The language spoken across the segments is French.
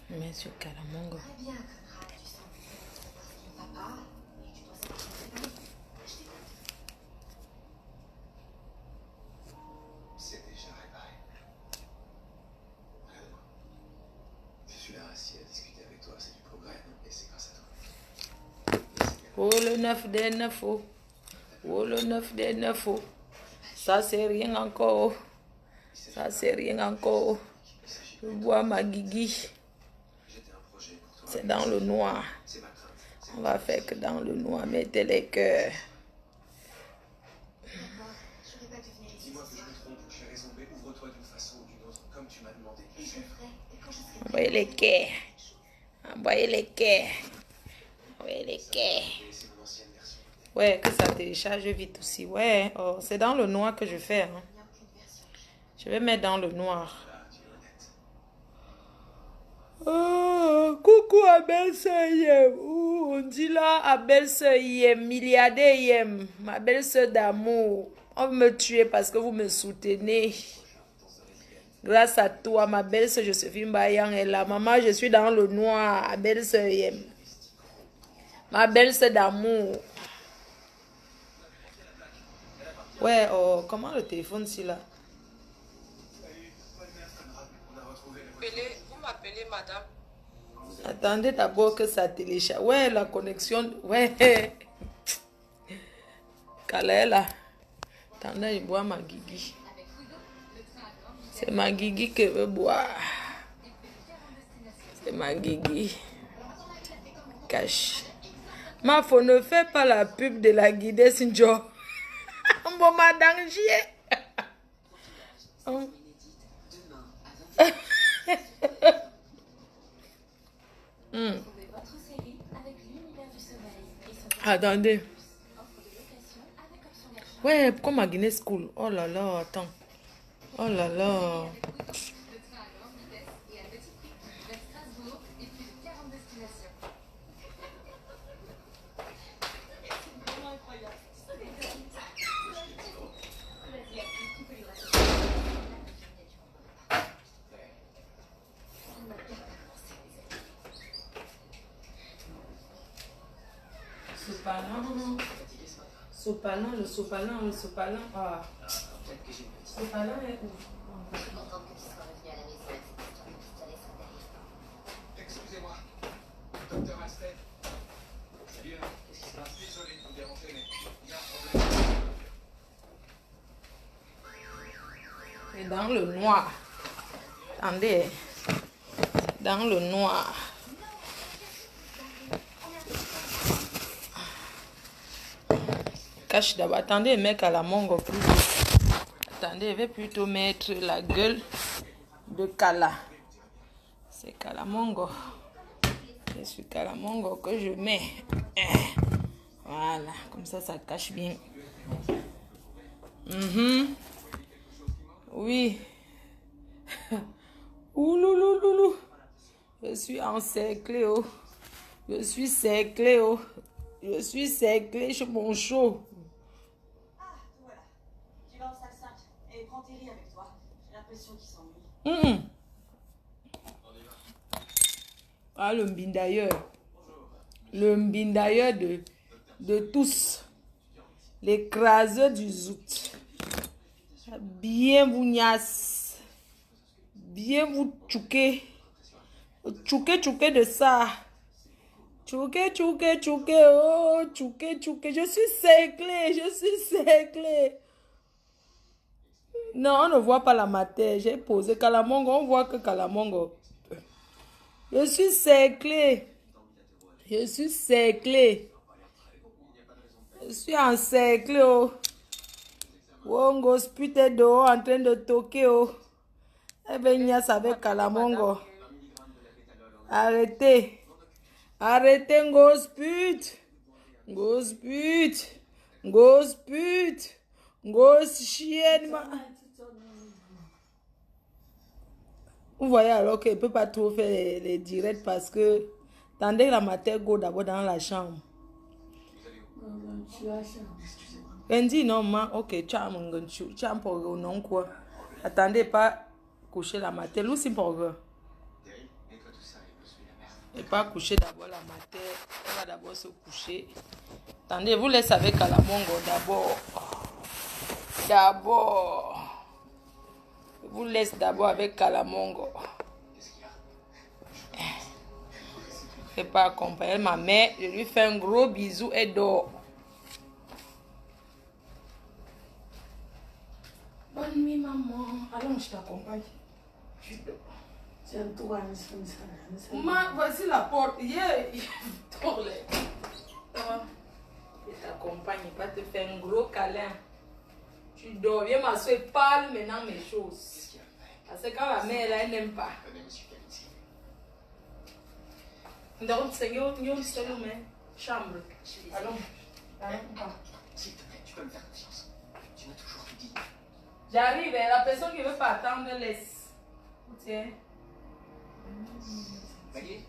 Mais sur Kalamongo. Très bien, Conrad, tu sens que quelque chose qui ne va pas et tu dois savoir ce que c'est. Je t'écoute. C'est déjà réparé. Regarde-moi. Je suis là assis à discuter avec toi, c'est du progrès, et c'est grâce à toi. Oh le 9 des 9. Oh le 9 des 9. Ça c'est rien encore. Ça c'est rien encore. Je bois ma guigui. C'est dans le noir. On va faire que dans le noir. Mettez les cœurs. D'accord, je ne vais pas te venir ici. Dis-moi que je me trompe, j'ai raison, mais ouvre-toi d'une façon ou d'une autre, comme tu m'as demandé. Et je le ferai. Et quand je serai prête, Envoyez les cœurs. Envoyez les cœurs. Envoyez les cœurs. C'est mon ancienne version. Ouais, que ça télécharge vite aussi. Ouais, oh, c'est dans le noir que je fais. Hein. il n'y a aucune version que j'ai. Je vais mettre dans le noir. Là, tu es honnête. Oh, coucou Abel Seyem. On dit là Abel Seyem, milliardaire Yem, ma belle sœur d'amour. On veut me tuer parce que vous me soutenez. Grâce à toi, ma belle sœur Josephine Bayan est là. Maman, je suis dans le noir. Abel Seyem. Ma belle sœur d'amour. Ouais, oh, comment le téléphone c'est là? Vous m'appelez madame. Attendez d'abord que ça télécharge. Ouais, la connexion. Ouais. Kalela. Attendez, je bois ma guigui. C'est ma guigui que je veux boire. C'est ma guigui. Cache. Ma faut ne fait pas la pub de la guidée Sinjo. Bon, ma danger. Votre série avec l'univers du sommeil et son Attendez. offre de location avec option d'achat. Ouais, pourquoi ma Guinée School? Oh là là, attends. Oh là là. Le train à grande vitesse et à petit prix vers Strasbourg et plus de 40 destinations. C'est vraiment incroyable. Vas-y, active, tu peux lui raconter. On a bien commencé, les amis. Sopalin. Sopalin, le sopalin, le sopalin. Ah. Sopalin est où? Je suis contente que tu sois revenu à la maison avec cette histoire de pistolet sur derrière toi. Excusez-moi, docteur Alfred. Salut, qu'est-ce qui se passe? Désolé de vous déranger, mais il y a un problème. C'est dans le noir. Attendez. Dans le noir. Cache d'abord. Attendez, mec à la mongo plus. Attendez, je vais plutôt mettre la gueule de Kala. C'est Kalamongo. C'est sur Kalamongo que je mets. Voilà, comme ça cache bien. Oui. Ouloulouloulou. Je suis encerclée, oh. Je suis cerclée, oh. Je suis cerclée chez mon show. Ah, voilà. Tu vas en salle 5 et prends Terry avec toi. J'ai l'impression qu'il s'ennuie. Ah, le mbindailleur. Le mbindailleur de tous. L'écraseur du zout. Bien vous niasse. Bien vous tchouquer. Tchouquer de ça. Tchouquer, oh, tchouquer. Je suis cerclée. Non, on ne voit pas la matière. J'ai posé Kalamongo, on voit que Kalamongo. Je suis cerclée. Je suis encerclée, oh. Wongo spute dehors en train de toquer, oh. Eh ben, il y a ça avec Kalamongo. Arrêtez, Ghost chienne. Vous voyez alors qu'elle ne peut pas trop faire les directs parce que tandis que la matière go d'abord dans la chambre. Andy, non, ok, cham pour non quoi. Attendez pas coucher la matière, Lucy pour Et pas coucher d'abord la matin. Elle va d'abord se coucher. Attendez, je vous laisse avec Kalamongo d'abord. Je vous laisse d'abord avec Kalamongo. Je ne vais pas accompagner ma mère. Je lui fais un gros bisou et dort. Bonne nuit, maman. Allons, je t'accompagne. Tu dors. Voici la porte. Dors les. Je t'accompagne. Je vais te faire un gros câlin. Tu dors. Viens m'asseoir. Parle maintenant mes choses. Parce que quand la mère, elle n'aime pas. Chambre. Allons. S'il te plaît, tu peux me faire confiance. Tu m'as toujours tout dit. J'arrive, la personne qui ne veut pas attendre, laisse. Tiens. Maggie,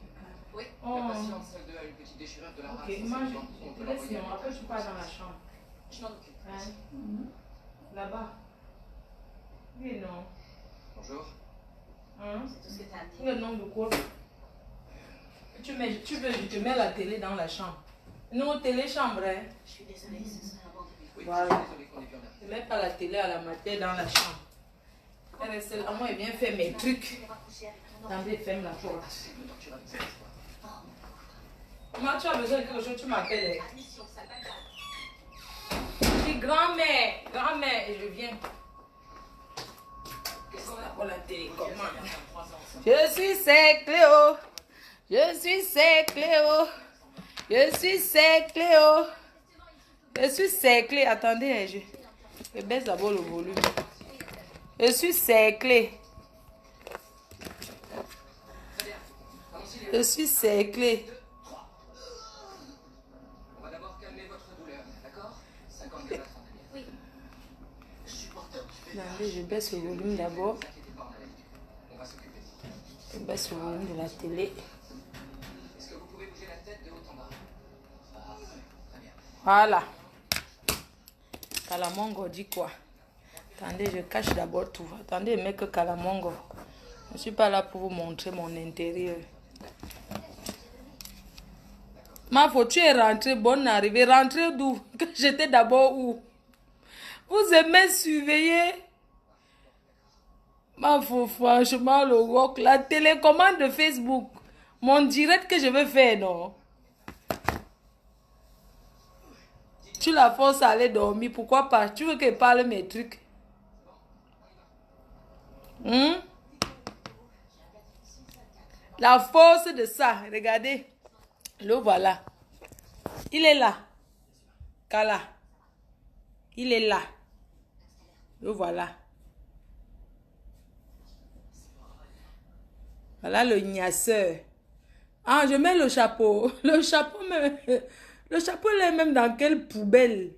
Oui. la patiente, salle 2, a une petite déchirure de la race. Ok, moi, laisse-moi. Après, je pars dans la chambre. Je m'en occupe. Là-bas. Oui, non. Bonjour. C'est tout ce que t'as à dire. Le nom de quoi? Tu veux, je te mets la télé dans la chambre. Non, téléchambre, hein. Je suis désolée, ce serait un bon début. Oui, Voilà. je suis désolé qu'on ait pu en arriver. Je mets pas la télé à la matin dans la chambre. Elle reste là. Moi, elle vient faire mes trucs. Je vais raccrocher avec ton oreille. Attendez, ferme la porte. C'est me torturer avec cette histoire. Moi, tu as besoin de quelque chose, tu m'appelles. Admission, ça va pas. Je dis grand-mère, et je viens. Qu'est-ce qu'on a pour la télécommande? Je suis sec, Cléo. Je suis sec, Cléo. Je suis sec, Cléo. Je suis sec, attendez, je baisse d'abord le volume. Je suis sec, je suis sec. On va d'abord calmer votre douleur, d'accord 50 grammes à 30 Oui. Je suis porteur du fait. Attendez, je baisse le volume d'abord. Ne vous inquiétez pas, on a l'habitude. On va s'occuper. Je baisse le volume de la télé. Est-ce que vous pouvez bouger la tête de haut en bas? Parfait, très bien. Voilà. Kalamongo dit quoi? Attendez, je cache d'abord tout. Attendez, mec, Kalamongo. Je ne suis pas là pour vous montrer mon intérieur. Ma faute, tu es rentrée, bonne arrivée. Rentrée d'où? J'étais d'abord où? Vous aimez surveiller? Ma faute, franchement, le rock. La télécommande de Facebook. Mon direct que je veux faire, non? Tu la forces à aller dormir. Pourquoi pas? Tu veux qu'elle parle mes trucs? La force de ça. Regardez. Le voilà. Il est là. Kala. Il est là. Le voilà. Voilà le gnasseur. Ah, je mets le chapeau. Le chapeau, le chapeau, il est même dans quelle poubelle?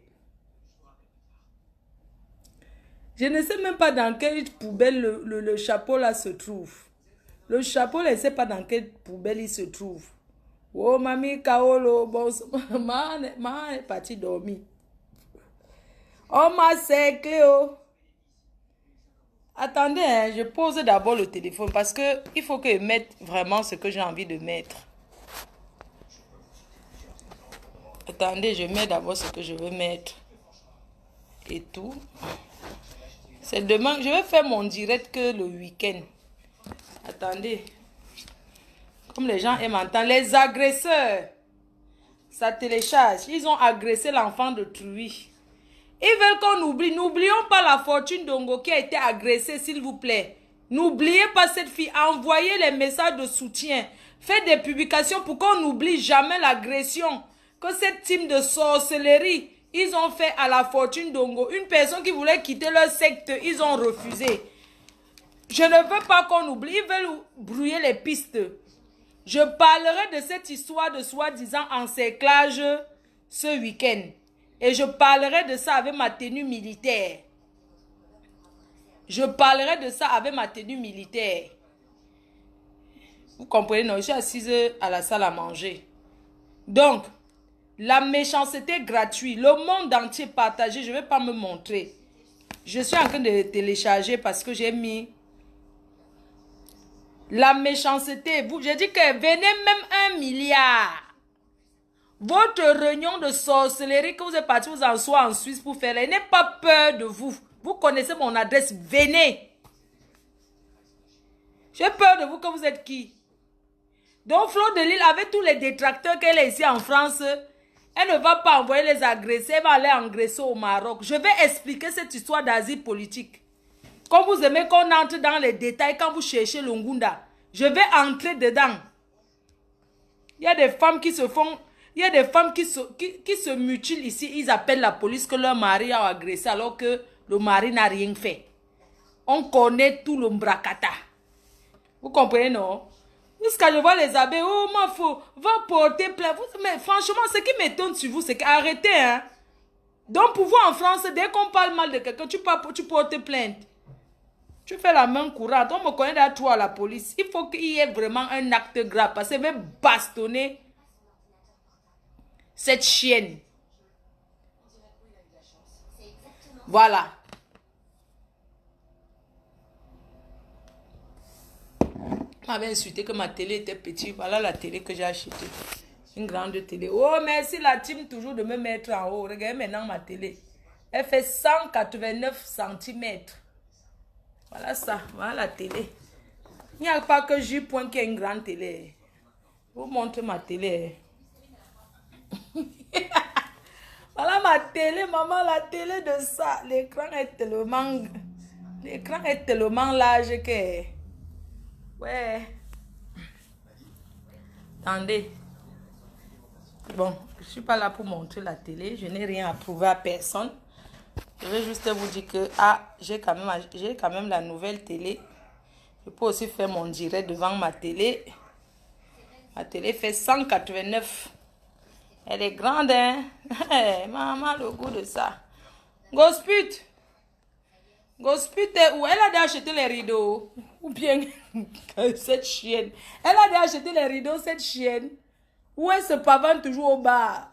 Je ne sais même pas dans quelle poubelle le chapeau là se trouve. Le chapeau, je ne sais pas dans quelle poubelle il se trouve. Oh, mamie, Kaolo, bon, maman est partie dormir. Oh, ma c'est Cléo. Attendez, hein, je pose d'abord le téléphone parce que il faut que je mette vraiment ce que j'ai envie de mettre. Attendez, je mets d'abord ce que je veux mettre. Et tout. C'est demain. Je vais faire mon direct que le week-end. Attendez. Comme les gens aiment entendre. Les agresseurs. Ça télécharge. Ils ont agressé l'enfant de Truy. Ils veulent qu'on oublie. N'oublions pas la Fortune Dongo qui a été agressée, s'il vous plaît. N'oubliez pas cette fille. Envoyez les messages de soutien. Faites des publications pour qu'on n'oublie jamais l'agression que cette team de sorcellerie, ils ont fait à la Fortune Dongo. Une personne qui voulait quitter leur secte, ils ont refusé. Je ne veux pas qu'on oublie. Ils veulent brouiller les pistes. Je parlerai de cette histoire de soi-disant encerclage ce week-end. Et je parlerai de ça avec ma tenue militaire. Je parlerai de ça avec ma tenue militaire. Vous comprenez, non? Je suis assise à la salle à manger. Donc, la méchanceté gratuite, le monde entier partagé, je ne vais pas me montrer. Je suis en train de télécharger parce que j'ai mis La méchanceté. J'ai dit que venez même 1 milliard. Votre réunion de sorcellerie que vous êtes parti vous en soir en Suisse pour faire, n'ayez pas peur de vous. Vous connaissez mon adresse, venez. J'ai peur de vous que vous êtes qui? Donc Flo de Lille, avec tous les détracteurs qu'elle est ici en France, elle ne va pas envoyer les agresser, elle va aller agresser au Maroc. Je vais expliquer cette histoire d'asile politique. Comme vous aimez qu'on entre dans les détails quand vous cherchez l'Ongunda, je vais entrer dedans. Il y a des femmes qui se font... Il y a des femmes qui se mutilent ici. Ils appellent la police que leur mari a agressé alors que le mari n'a rien fait. On connaît tout le bracata. Vous comprenez, non? Jusqu'à je vois les abeilles. Oh, ma faux. Va porter plainte. Mais franchement, ce qui m'étonne sur vous, c'est qu'arrêtez, hein. Donc, pour vous en France, dès qu'on parle mal de quelqu'un, tu portes plainte. Tu fais la main courante. On me connaît à toi à la police. Il faut qu'il y ait vraiment un acte grave. Parce que je vais bastonner cette chienne. Voilà. On m'avait insulté que ma télé était petite. Voilà la télé que j'ai achetée. Une grande télé. Oh, merci la team toujours de me mettre en haut. Regardez maintenant ma télé. Elle fait 189 cm. Voilà ça. Voilà la télé. Il n'y a pas que J. qui a une grande télé. Je vous montre ma télé. Voilà ma télé, maman, la télé de ça. L'écran est tellement large que... Ouais. Attendez. Bon, je ne suis pas là pour montrer la télé. Je n'ai rien à prouver à personne. Je vais juste vous dire que j'ai quand même la nouvelle télé. Je peux aussi faire mon direct devant ma télé. Ma télé fait 189. Elle est grande, hein? Maman, le goût de ça. Gosput. Gosput est où? Elle a déjà acheté les rideaux. Ou bien cette chienne. Elle a déjà acheté les rideaux, cette chienne. Ou elle se pavane toujours au bar.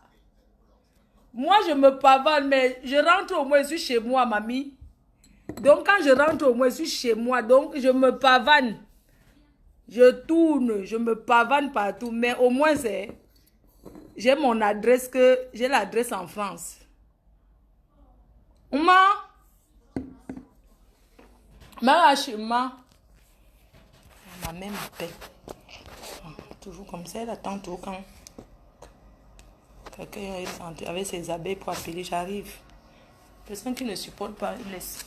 Moi, je me pavane, mais je rentre au moins, je suis chez moi, mamie. Donc, quand je rentre au moins, je suis chez moi. Donc, je me pavane. Je tourne, je me pavane partout. Mais au moins, c'est... J'ai mon adresse j'ai l'adresse en France. Ma mère m'appelle. Toujours comme ça, elle attend tout quand quelqu'un est avec ses abeilles pour appeler, j'arrive. Personne qui ne supporte pas, il laisse.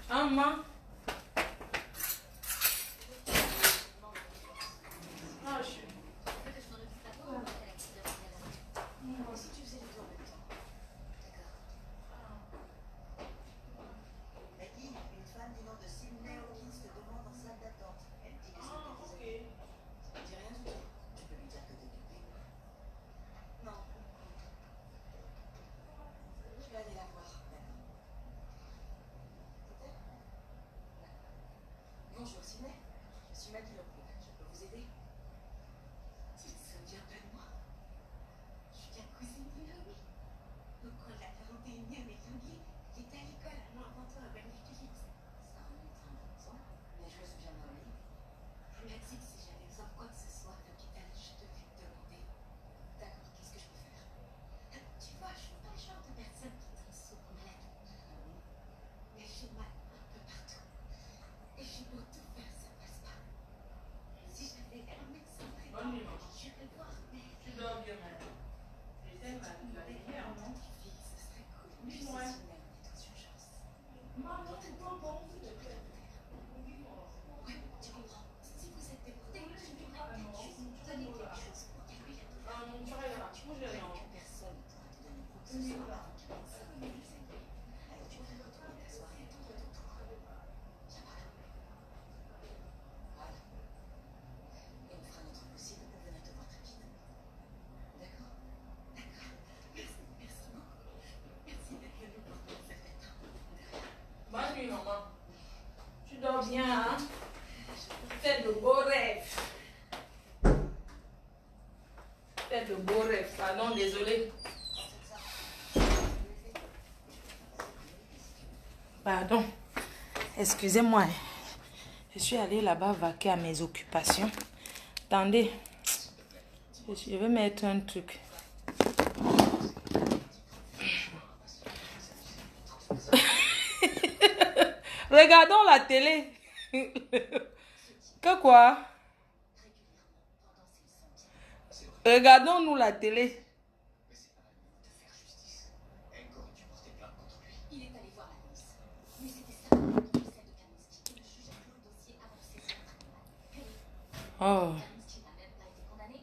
Maman. Bonjour, Sylvain. Je suis Maggie Lebrun. Je peux vous aider? Tu te souviens de moi? Je suis ta cousine de Louis. Donc, on l'a 41e et Louis, qui était à l'école à moi avant toi à Berlin-Philips. Ça remonte à un bon temps, mais je me souviens de Louis. Je lui ai dit que si j'avais besoin de quoi que ce soit à l'hôpital, je devais te demander. D'accord, qu'est-ce que je peux faire? Tu vois, je suis pas le genre de personne qui tombe souvent malade. Mais j'ai mal un peu partout. Et j'ai beau tout faire, ça passe pas. Si j'avais un médecin près de moi, j'irais voir, mais... Tu dors bien, madame. Ce serait cool. Mais je suis sûre est aux urgences. Maman, c'est pas bon. Ouais, tu comprends. Si vous êtes débordé, je voudrais peut-être juste donner quelque chose pour calmer la douleur. Tu sais que personne ne pourra te donner quoi que ce soit avant qu'un médecin ne les aide. Alors tu peux retourner t'asseoir et attendre ton tour. Viens par là. Voilà. Et on fera notre possible pour venir te voir très vite. D'accord? D'accord. Merci beaucoup. Merci d'être venu pour nous cette fête. Bonne nuit, maman. Tu dors bien, hein? Fais de beaux rêves. Fais de beaux rêves. Pardon, désolé. Pardon. Excusez-moi. Je suis allée là-bas vaquer à mes occupations. Attendez. Je vais mettre un truc. Regardons la télé. Que quoi? Regardons-nous la télé. Il est allé voir la police. Mais c'était sa contre celle de Kaminsky. Le juge a clos le dossier avant de saisir notre animal. Oh. Kaminsky n'a même pas été condamné,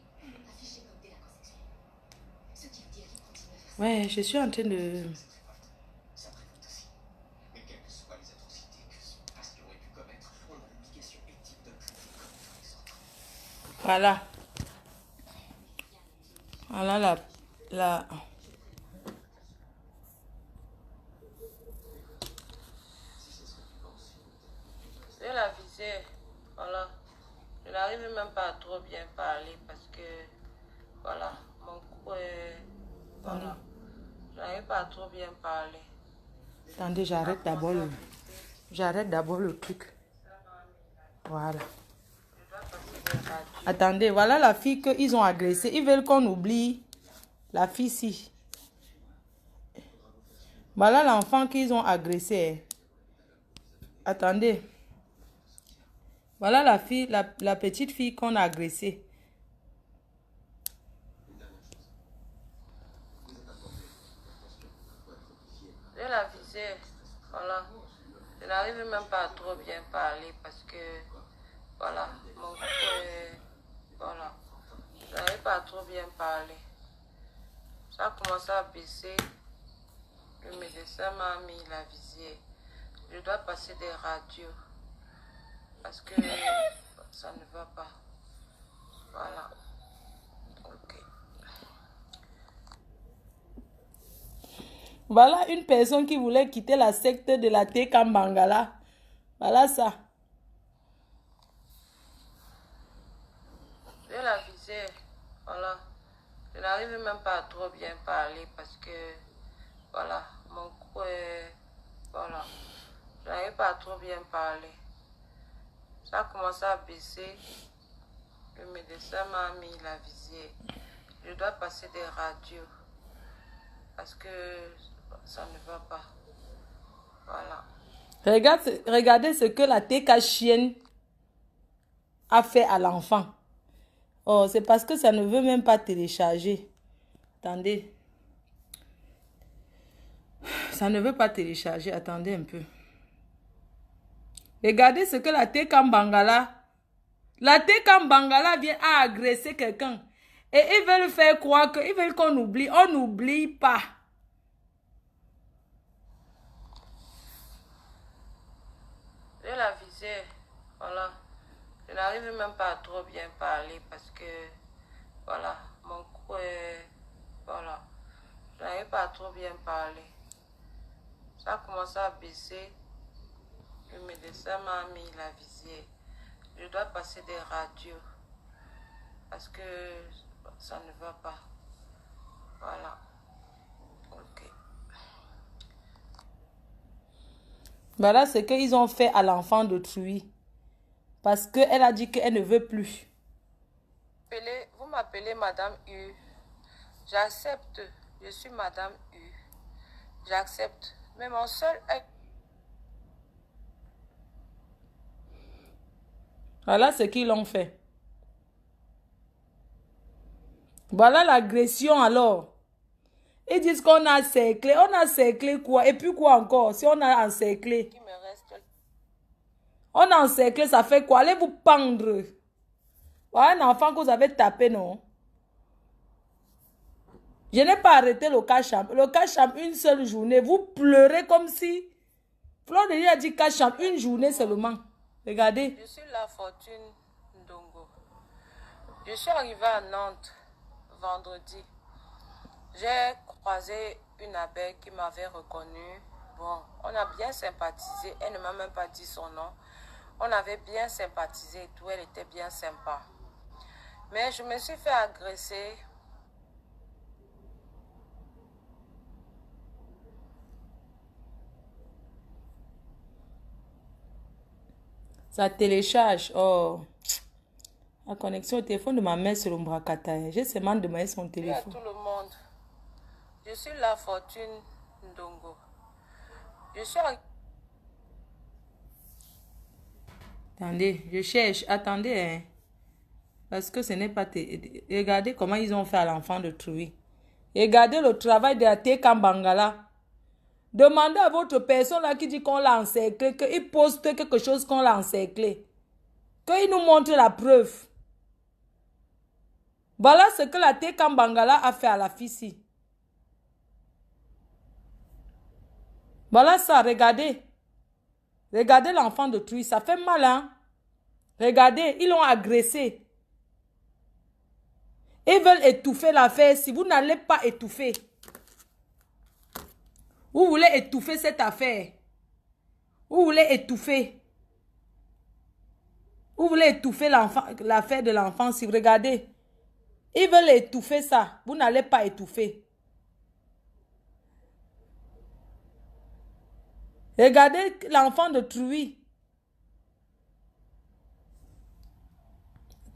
affiché comme délinquant sexuel. Ce qui veut dire qu'il continue à faire ça. Ouais, je suis en train de... Ça me révolte aussi. Mais quelles que soient les atrocités que son pasteur aurait pu commettre, on a l'obligation éthique de traiter comme tous les autres. Voilà. Voilà la... Je la visée, voilà. Je n'arrive même pas à trop bien parler parce que, voilà, mon cou est... Voilà. Je n'arrive pas à trop bien parler. Attendez, j'arrête d'abord le... J'arrête d'abord le truc. Voilà. Je dois passer des radios. Attendez, voilà la fille qu'ils ont agressée. Ils veulent qu'on oublie la fille-ci. Voilà l'enfant qu'ils ont agressé. Attendez. Voilà la fille, la petite fille qu'on a agressée. Je la visée, voilà. Je n'arrive même pas à trop bien parler parce que, voilà, mon cou est... Voilà. Je n'arrive pas à trop bien parler. Ça a commencé à baisser. Le médecin m'a mis la visée. Je dois passer des radios parce que ça ne va pas. Voilà. Ok. Voilà une personne qui voulait quitter la secte de la Teka Mbangala. Voilà ça. Je la visée. Voilà. Je n'arrive même pas à trop bien parler parce que, voilà, mon cou est... Voilà. Je n'arrive pas à trop bien parler. Ça a commencé à baisser. Le médecin m'a mis la visée. Je dois passer des radios parce que ça ne va pas. Voilà. Regardez ce que la Teka chienne a fait à l'enfant. Oh, c'est parce que ça ne veut même pas télécharger. Attendez. Ça ne veut pas télécharger. Attendez un peu. Regardez ce que la Teka Mbangala... La Teka Mbangala vient à agresser quelqu'un. Et ils veulent faire croire que... Ils veulent qu'on oublie. On n'oublie pas. Je la visée. Voilà. Je n'arrive même pas à trop bien parler parce que, voilà, mon cou est... Voilà. Je n'arrive pas à trop bien parler. Ça a commencé à baisser. Le médecin m'a mis la visée. Je dois passer des radios parce que ça ne va pas. Voilà. Ok. Voilà ce qu'ils ont fait à l'enfant d'autrui. Parce qu'elle a dit qu'elle ne veut plus. Vous m'appelez Madame U. J'accepte. Je suis Madame U. J'accepte. Mais mon seul... Voilà ce qu'ils ont fait. Voilà l'agression alors. Ils disent qu'on a encerclé. On a encerclé quoi? Et puis quoi encore? Si on a encerclé. qui me reste... On a encerclé, ça fait quoi? Allez vous pendre. Voilà un enfant que vous avez tapé, non? Je n'ai pas arrêté le Cacham. Le Cacham, une seule journée. Vous pleurez comme si... Fleur de Lys a dit Cacham, une journée seulement. Regardez. Je suis la Fortune Ndongo. Je suis arrivée à Nantes vendredi. J'ai croisé une abeille qui m'avait reconnue. Bon, on a bien sympathisé. Elle ne m'a même pas dit son nom. On avait bien sympathisé et tout. Elle était bien sympa. Mais je me suis fait agresser. Ça télécharge. Oh. La connexion au téléphone de ma mère sur l'Ombrakata. J'ai seulement demandé son Oui, à téléphone. tout le monde. Je suis la Fortune Ndongo. Je suis en... Attendez, je cherche. Attendez, hein. Parce que ce n'est pas... Regardez comment ils ont fait à l'enfant de Trouy. Regardez le travail de la TK Bangala. Demandez à votre personne là qui dit qu'on l'a encerclé, qu'il poste quelque chose qu'on l'a encerclé. Qu'il nous montre la preuve. Voilà ce que la TK Bangala a fait à la fille. Voilà ça, regardez. Regardez l'enfant de Trouy, ça fait mal, hein. Regardez, ils l'ont agressé. Ils veulent étouffer l'affaire. Si vous n'allez pas étouffer, vous voulez étouffer cette affaire. Vous voulez étouffer. Vous voulez étouffer l'affaire de l'enfant. Si vous regardez, ils veulent étouffer ça. Vous n'allez pas étouffer. Regardez l'enfant de Trouy.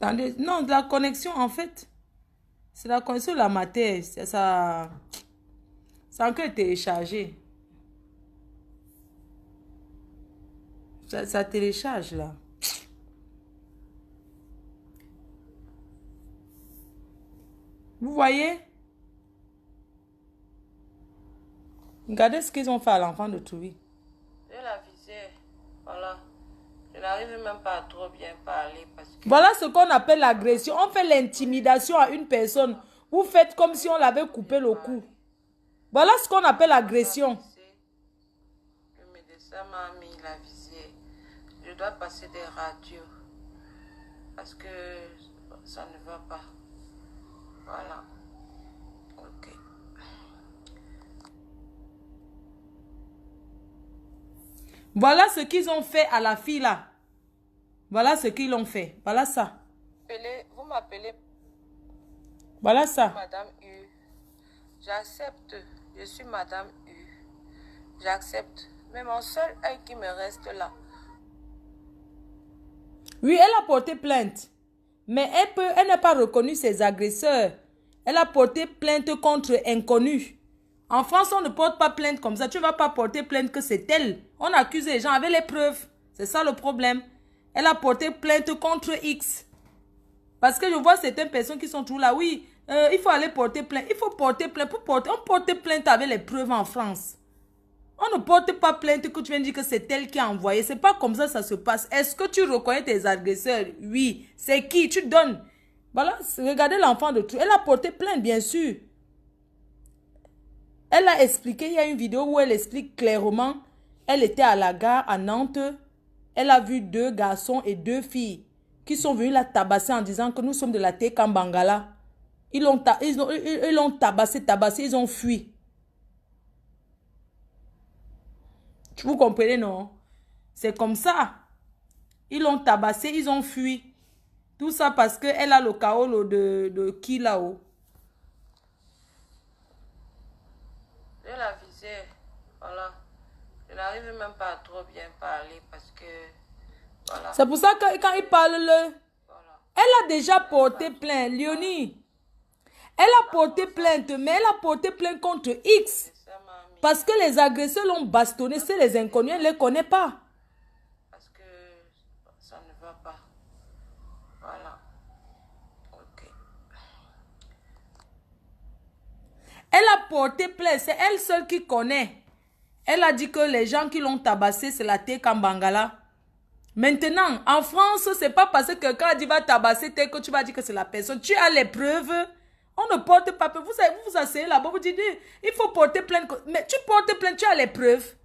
Attendez, non, de la connexion en fait. C'est la connexion de la matière. Ça a encore téléchargé. Ça télécharge là. Vous voyez? Regardez ce qu'ils ont fait à l'enfant de Trouy. Je la visais. Voilà. Je n'arrive même pas à trop bien parler parce que... Voilà ce qu'on appelle l'agression. On fait l'intimidation à une personne. Vous faites comme si on l'avait coupé le cou. Voilà ce qu'on appelle l'agression. Le médecin m'a mis la visée. Je dois passer des radios parce que ça ne va pas. Voilà. Ok. Voilà ce qu'ils ont fait à la fille là. Voilà ce qu'ils ont fait. Voilà ça. Vous m'appelez Voilà ça. Madame U. J'accepte. Je suis Madame U. J'accepte. Mais mon seul œil qui me reste là. Oui, elle a porté plainte. Mais elle n'a pas reconnu ses agresseurs. Elle a porté plainte contre inconnus. En France, on ne porte pas plainte comme ça. Tu ne vas pas porter plainte que c'est elle. On accuse les gens avec les preuves. C'est ça le problème. Elle a porté plainte contre X. Parce que je vois certaines personnes qui sont toujours là. Oui, il faut aller porter plainte. Il faut porter plainte. On porte plainte avec les preuves en France. On ne porte pas plainte que tu viens dire que c'est elle qui a envoyé. C'est pas comme ça se passe. Est-ce que tu reconnais tes agresseurs? Oui. C'est qui? Tu donnes. Voilà, regardez l'enfant de tout. Elle a porté plainte, bien sûr. Elle a expliqué, il y a une vidéo où elle explique clairement. Elle était à la gare à Nantes. Elle a vu 2 garçons et 2 filles qui sont venus la tabasser en disant que nous sommes de la TK Bangala. Ils l'ont tabassé, ils ont fui. Vous comprenez, non? C'est comme ça. Ils l'ont tabassé, ils ont fui. Tout ça parce qu'elle a le chaos de qui là-haut? Je la visais. Voilà. Je n'arrive même pas à trop bien parler parce que... Voilà. C'est pour ça que quand il parle, Voilà. elle a déjà porté plainte, Léonie. Elle a porté plainte, mais elle a porté plainte contre X. Parce que les agresseurs l'ont bastonné, c'est les inconnus, elle ne les connaît pas. Parce que ça ne va pas. Voilà. Ok. Elle a porté plainte, c'est elle seule qui connaît. Elle a dit que les gens qui l'ont tabassé, c'est la TK Bangala. Maintenant, en France, c'est pas parce que quelqu'un dit va tabasser que tu vas dire que c'est la personne. Tu as les preuves. On ne porte pas plainte. Vous asseyez là-bas, vous dites, il faut porter plainte. Mais tu portes plainte, tu as les preuves.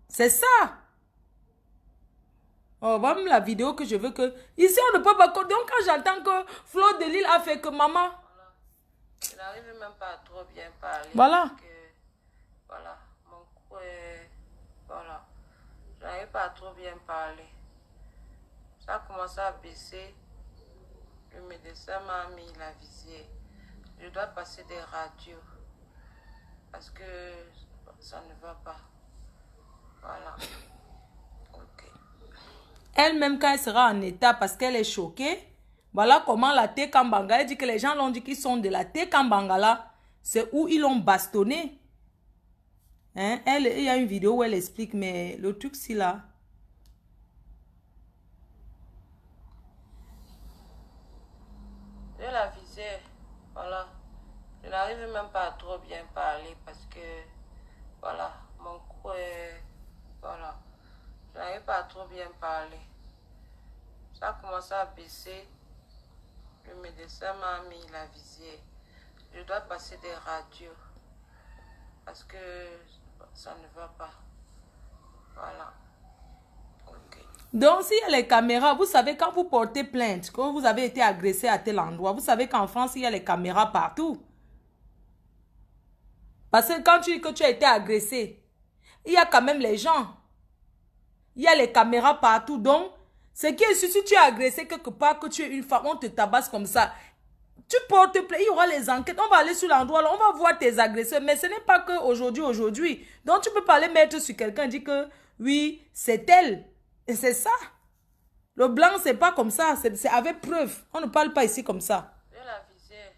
C'est ça. Oh, voilà la vidéo que je veux que... Ici, on ne peut pas... Donc, quand j'entends que Flo de Lille a fait que maman... Voilà. Je n'arrive même pas à trop bien parler. Voilà. Parce que, voilà. Mon cou est... Voilà. Je n'arrive pas à trop bien parler. Ça a commencé à baisser. Le médecin m'a mis la visière. Je dois passer des radios. Parce que ça ne va pas. Voilà. Ok. Elle-même, quand elle sera en état parce qu'elle est choquée, voilà comment la Tekambanga, elle dit que les gens l'ont dit qu'ils sont de la Tekambanga là. C'est où ils l'ont bastonné. Hein? Il y a une vidéo où elle explique, mais le truc c'est là. Je la visais, voilà. Je n'arrive même pas à trop bien parler parce que, voilà, mon cou est, voilà. Je n'arrive pas à trop bien parler. Ça a commencé à baisser. Le médecin m'a mis la visière. Je dois passer des radios parce que ça ne va pas. Voilà. Ok. Donc, s'il y a les caméras, vous savez, quand vous portez plainte, quand vous avez été agressé à tel endroit, vous savez qu'en France, il y a les caméras partout. Parce que quand tu dis que tu as été agressé, il y a quand même les gens. Il y a les caméras partout. Donc, ce qui est sûr, si tu es agressé quelque part, que tu es une femme, on te tabasse comme ça. Tu portes plainte, il y aura les enquêtes, on va aller sur l'endroit, on va voir tes agresseurs. Mais ce n'est pas que aujourd'hui. Donc, tu peux pas aller mettre sur quelqu'un et dire que, oui, c'est elle. Et c'est ça. Le blanc, c'est pas comme ça. C'est avec preuve. On ne parle pas ici comme ça. Je la visais.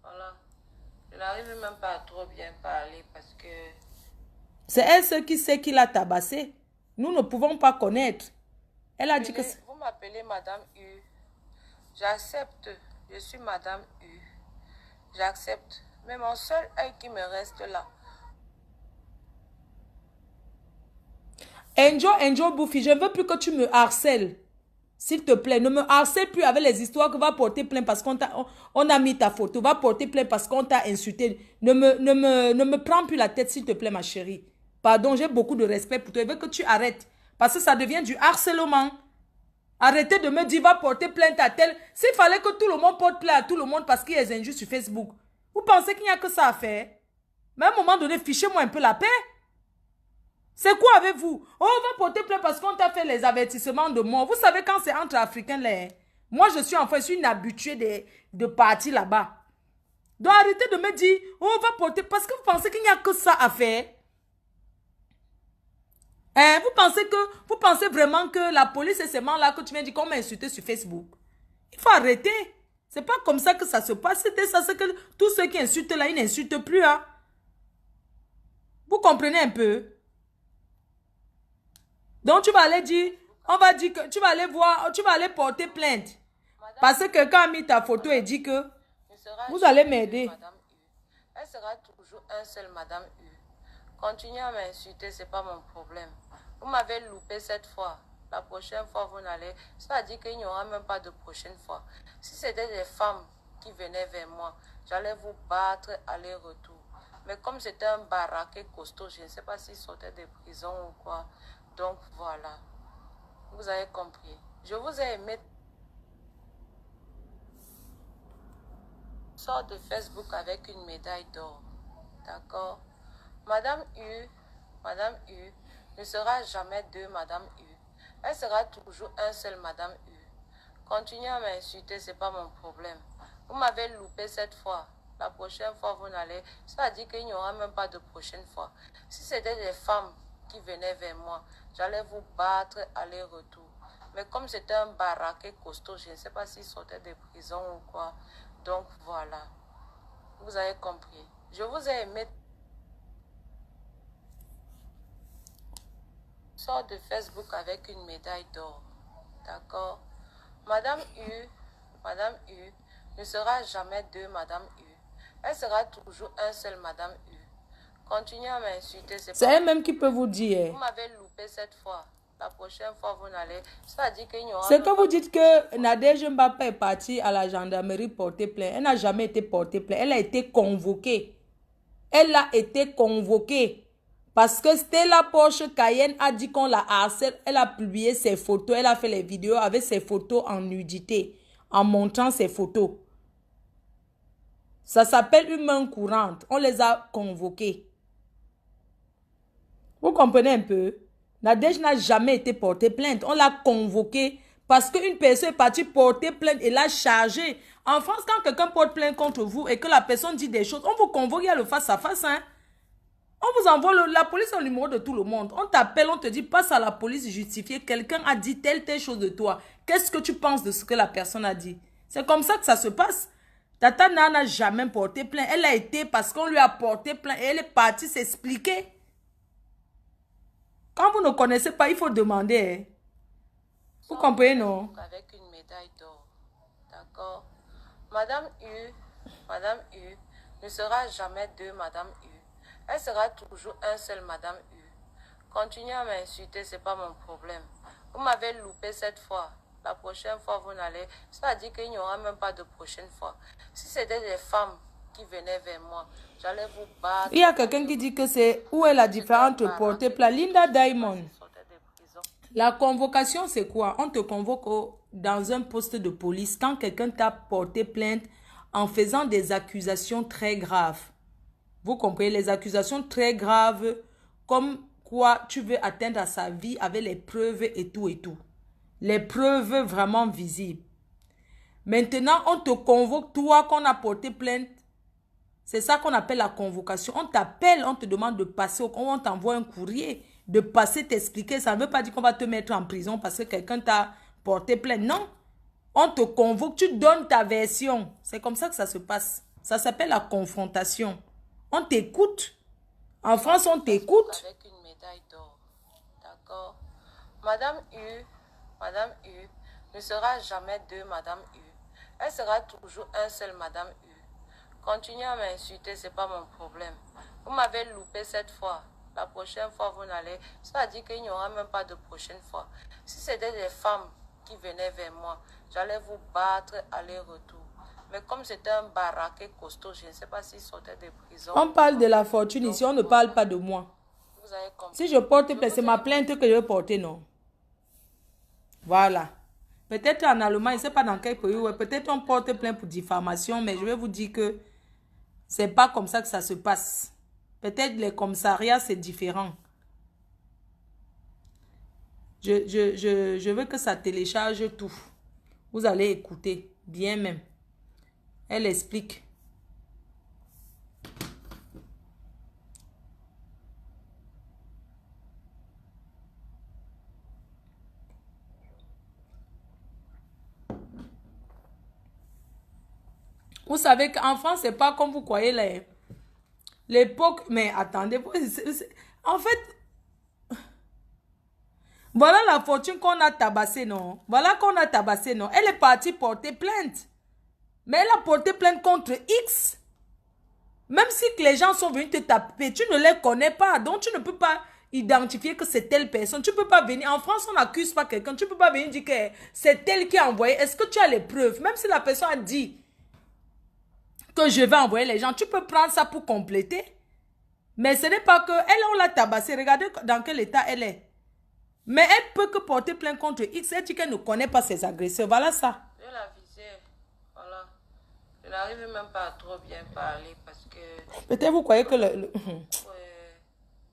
Voilà. Je n'arrive même pas à trop bien parler parce que... C'est elle seule qui sait qui l'a tabassé. Nous ne pouvons pas connaître. Elle a dit que... Vous m'appelez Madame U. J'accepte. Je suis Madame U. J'accepte. Mais mon seul œil qui me reste là. Enjo Bouffi, je ne veux plus que tu me harcèles. S'il te plaît, ne me harcèle plus avec les histoires que va porter plainte parce qu'on a mis ta photo. Va porter plainte parce qu'on t'a insulté. Ne me prends plus la tête, s'il te plaît, ma chérie. Pardon, j'ai beaucoup de respect pour toi. Je veux que tu arrêtes. Parce que ça devient du harcèlement. Arrêtez de me dire, va porter plainte à tel. S'il fallait que tout le monde porte plainte à tout le monde parce qu'il y a des injustes sur Facebook, vous pensez qu'il n'y a que ça à faire? Mais à un moment donné, fichez-moi un peu la paix. C'est quoi avec vous? Oh, on va porter plainte parce qu'on t'a fait les avertissements de mort. Vous savez, quand c'est entre Africains, là, moi, je suis une habituée de partir là-bas. Donc, arrêtez de me dire, oh, on va porter... Parce que vous pensez qu'il n'y a que ça à faire. Hein? Vous pensez vraiment que la police est seulement là que tu viens dire qu'on m'a insulté sur Facebook? Il faut arrêter. C'est pas comme ça que ça se passe. C'était ça, c'est que tous ceux qui insultent là, ils n'insultent plus. Hein? Vous comprenez un peu? Donc, tu vas aller dire, on va dire que tu vas aller voir, tu vas aller porter plainte. Madame, parce que quelqu'un a mis ta photo et dit que vous allez m'aider. Elle sera toujours un seul Madame U. Continuez à m'insulter, c'est pas mon problème. Vous m'avez loupé cette fois. La prochaine fois, vous n'allez... Ça veut dire qu'il n'y aura même pas de prochaine fois. Si c'était des femmes qui venaient vers moi, j'allais vous battre aller-retour. Mais comme c'était un baraquet costaud, je ne sais pas s'il sortait de prison ou quoi. Donc voilà, vous avez compris. Je vous ai aimé. Sort de Facebook avec une médaille d'or. D'accord? Madame U ne sera jamais deux Madame U. Elle sera toujours un seul Madame U. Continuez à m'insulter, c'est pas mon problème. Vous m'avez loupé cette fois. La prochaine fois, vous n'allez... Ça veut dire qu'il n'y aura même pas de prochaine fois. Si c'était des femmes qui venaient vers moi, j'allais vous battre aller-retour. Mais comme c'était un baraquet costaud, je ne sais pas s'il sortait de prison ou quoi. Donc voilà. Vous avez compris. Je vous ai aimé. Sort de Facebook avec une médaille d'or. D'accord? Madame U ne sera jamais deux Madame U. Elle sera toujours un seul Madame U. Continuez à m'insulter. C'est elle-même qui peut vous dire. Vous m'avez loupé cette fois. La prochaine fois, vous n'allez... Ça veut dire qu'il n'y aura... C'est que vous dites que Nadège Mbapa est partie à la gendarmerie porter plainte. Elle n'a jamais été portée plainte. Elle a été convoquée. Elle a été convoquée. Parce que Stella Porsche Cayenne a dit qu'on la harcèle. Elle a publié ses photos. Elle a fait les vidéos avec ses photos en nudité. En montrant ses photos. Ça s'appelle une main courante. On les a convoqués. Vous comprenez un peu? Nadège n'a jamais été portée plainte. On l'a convoquée parce qu'une personne est partie porter plainte et l'a chargée. En France, quand quelqu'un porte plainte contre vous et que la personne dit des choses, on vous convoque, il y a le face-à-face. Hein? On vous envoie, la police a le numéro de tout le monde. On t'appelle, on te dit, passe à la police justifier. Quelqu'un a dit telle chose de toi. Qu'est-ce que tu penses de ce que la personne a dit? C'est comme ça que ça se passe. Tata n'a jamais porté plainte. Elle a été parce qu'on lui a porté plainte et elle est partie s'expliquer. Quand vous ne connaissez pas, il faut demander. Hein. Vous comprenez, non? Avec une médaille d'or. D'accord. Madame U ne sera jamais deux Madame U. Elle sera toujours un seul Madame U. Continuez à m'insulter, c'est pas mon problème. Vous m'avez loupé cette fois. La prochaine fois, vous n'allez... C'est-à-dire qu'il n'y aura même pas de prochaine fois. Si c'était des femmes qui venaient vers moi, j'allais vous battre. Il y a quelqu'un qui dit que c'est... Où est la différence entre porter plainte? Linda Diamond. La convocation, c'est quoi? On te convoque dans un poste de police quand quelqu'un t'a porté plainte en faisant des accusations très graves. Vous comprenez? Les accusations très graves, comme quoi tu veux atteindre à sa vie avec les preuves et tout et tout. Les preuves vraiment visibles. Maintenant, on te convoque, toi qu'on a porté plainte. C'est ça qu'on appelle la convocation. On t'appelle, on te demande de passer, on t'envoie un courrier, de passer, t'expliquer. Ça ne veut pas dire qu'on va te mettre en prison parce que quelqu'un t'a porté plainte. Non. On te convoque, tu donnes ta version. C'est comme ça que ça se passe. Ça s'appelle la confrontation. On t'écoute. En France, on t'écoute. Avec une médaille d'or. D'accord. Madame U ne sera jamais deux Madame U. Elle sera toujours un seul Madame U. Continuez à m'insulter, c'est pas mon problème. Vous m'avez loupé cette fois. La prochaine fois, vous n'allez... C'est-à-dire qu'il n'y aura même pas de prochaine fois. Si c'était des femmes qui venaient vers moi, j'allais vous battre aller-retour. Mais comme c'était un baraquet costaud, je ne sais pas s'il sortait de prison. On parle de la fortune ici, on ne parle pas de moi. Vous avez compris. Si je porte plainte, c'est ma plainte que je vais porter, non? Voilà. Peut-être en Allemagne, je ne sais pas dans quel pays, peut-être on porte plainte pour diffamation, mais je vais vous dire que c'est pas comme ça que ça se passe. Peut-être les commissariats, c'est différent. Je veux que ça télécharge tout. Vous allez écouter, bien même. Elle explique. Vous savez qu'en France, c'est pas comme vous croyez l'époque. Mais attendez, en fait, voilà la fortune qu'on a tabassée, non? Voilà qu'on a tabassé, non? Elle est partie porter plainte. Mais elle a porté plainte contre X. Même si que les gens sont venus te taper, tu ne les connais pas. Donc, tu ne peux pas identifier que c'est telle personne. Tu ne peux pas venir. En France, on n'accuse pas quelqu'un. Tu ne peux pas venir dire que c'est elle qui a envoyé. Est-ce que tu as les preuves? Même si la personne a dit que je vais envoyer les gens, tu peux prendre ça pour compléter. Mais ce n'est pas que... Elle, on l'a tabassée. Regardez dans quel état elle est. Mais elle peut que porter plainte contre X. Elle dit qu'elle ne connaît pas ses agresseurs. Voilà ça. Je la visais. Voilà. Je n'arrive même pas à trop bien parler parce que... Peut-être vous croyez que Ouais,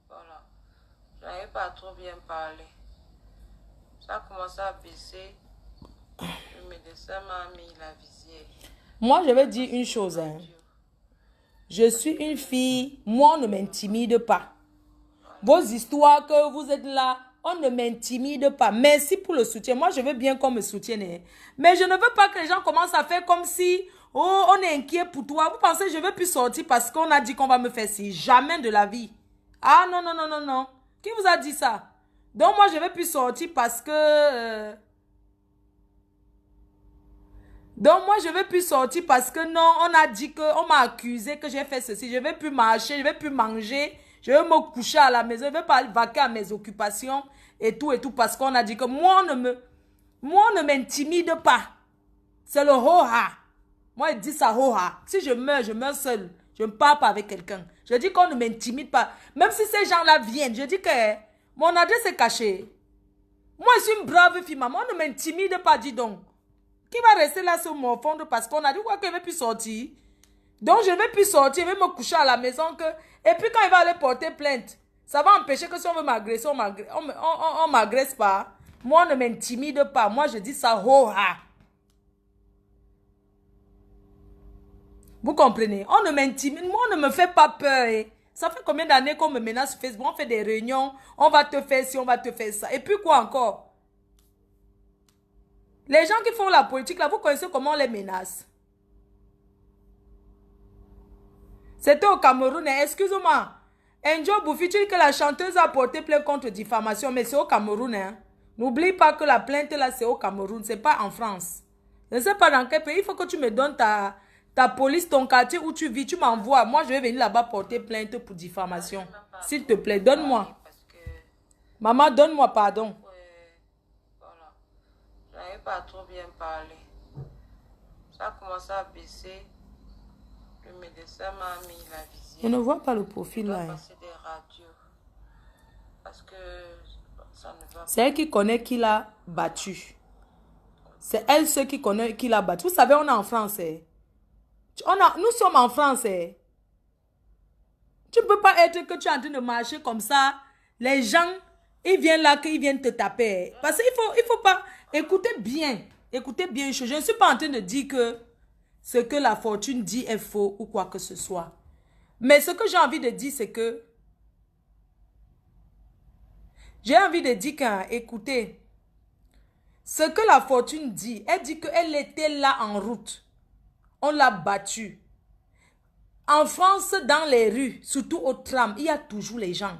voilà. Je n'arrive pas à trop bien parler. Ça a commencé à baisser. Le médecin m'a mis la visière. Moi, je vais dire une chose. Hein. Je suis une fille. Moi, on ne m'intimide pas. Vos histoires que vous êtes là, on ne m'intimide pas. Merci pour le soutien. Moi, je veux bien qu'on me soutienne. Hein. Mais je ne veux pas que les gens commencent à faire comme si... Oh, on est inquiet pour toi. Vous pensez que je ne veux plus sortir parce qu'on a dit qu'on va me faire ci. Jamais de la vie. Ah, non, non, non, non, non. Qui vous a dit ça? Donc, moi, je ne veux plus sortir parce que... Donc, moi, je ne veux plus sortir parce que non, on a dit que... On m'a accusé que j'ai fait ceci. Je ne vais plus marcher, je ne vais plus manger. Je vais me coucher à la maison. Je ne vais pas vaquer à mes occupations et tout parce qu'on a dit que moi, on ne m'intimide pas. C'est le ho-ha. Moi, je dis ça, ho-ha. Si je meurs seul. Je ne parle pas avec quelqu'un. Je dis qu'on ne m'intimide pas. Même si ces gens-là viennent, je dis que mon adresse est cachée. Moi, je suis une brave fille, maman. On ne m'intimide pas, dis donc. Qui va rester là sur mon fond parce qu'on a dit quoi qu'elle ne veut plus sortir. Donc, je ne vais plus sortir. Je vais me coucher à la maison. Et puis, quand il va aller porter plainte, ça va empêcher que si on veut m'agresser, on ne m'agresse pas. Moi, on ne m'intimide pas. Moi, je dis ça, ho-ha. Vous comprenez? On ne m'intimide. Moi, on ne me fait pas peur. Ça fait combien d'années qu'on me menace sur Facebook? On fait des réunions, on va te faire ci, on va te faire ça. Et puis quoi encore? Les gens qui font la politique, là, vous connaissez comment on les menace? C'était au Cameroun, excusez-moi. Enjo Boufi, tu dis que la chanteuse a porté plainte contre diffamation, mais c'est au Cameroun. Hein. N'oublie pas que la plainte, là, c'est au Cameroun, c'est pas en France. Je ne sais pas dans quel pays. Il faut que tu me donnes ta police, ton quartier où tu vis. Tu m'envoies. Moi, je vais venir là-bas porter plainte pour diffamation. S'il te plaît, donne-moi. Maman, donne-moi pardon. Voilà. Je n'avais pas trop bien parlé. Ça a commencé à baisser. Le médecin m'a mis la visière. Je ne vois pas le profil là. Passer des radios. Parce que ça ne va pas. C'est elle qui connaît qui l'a battu. C'est elle ceux qui connaît qui l'a battu. Vous savez, on est en France. Nous sommes en France. Tu ne peux pas être que tu es en train de marcher comme ça. Les gens, ils viennent là, qu'ils viennent te taper. Parce qu'il faut pas... Écoutez bien. Écoutez bien. Je ne suis pas en train de dire que ce que la fortune dit est faux ou quoi que ce soit. Mais ce que j'ai envie de dire, c'est que... J'ai envie de dire que, écoutez, ce que la fortune dit, elle dit qu'elle était là en route. On l'a battue. En France, dans les rues, surtout au tram, il y a toujours les gens.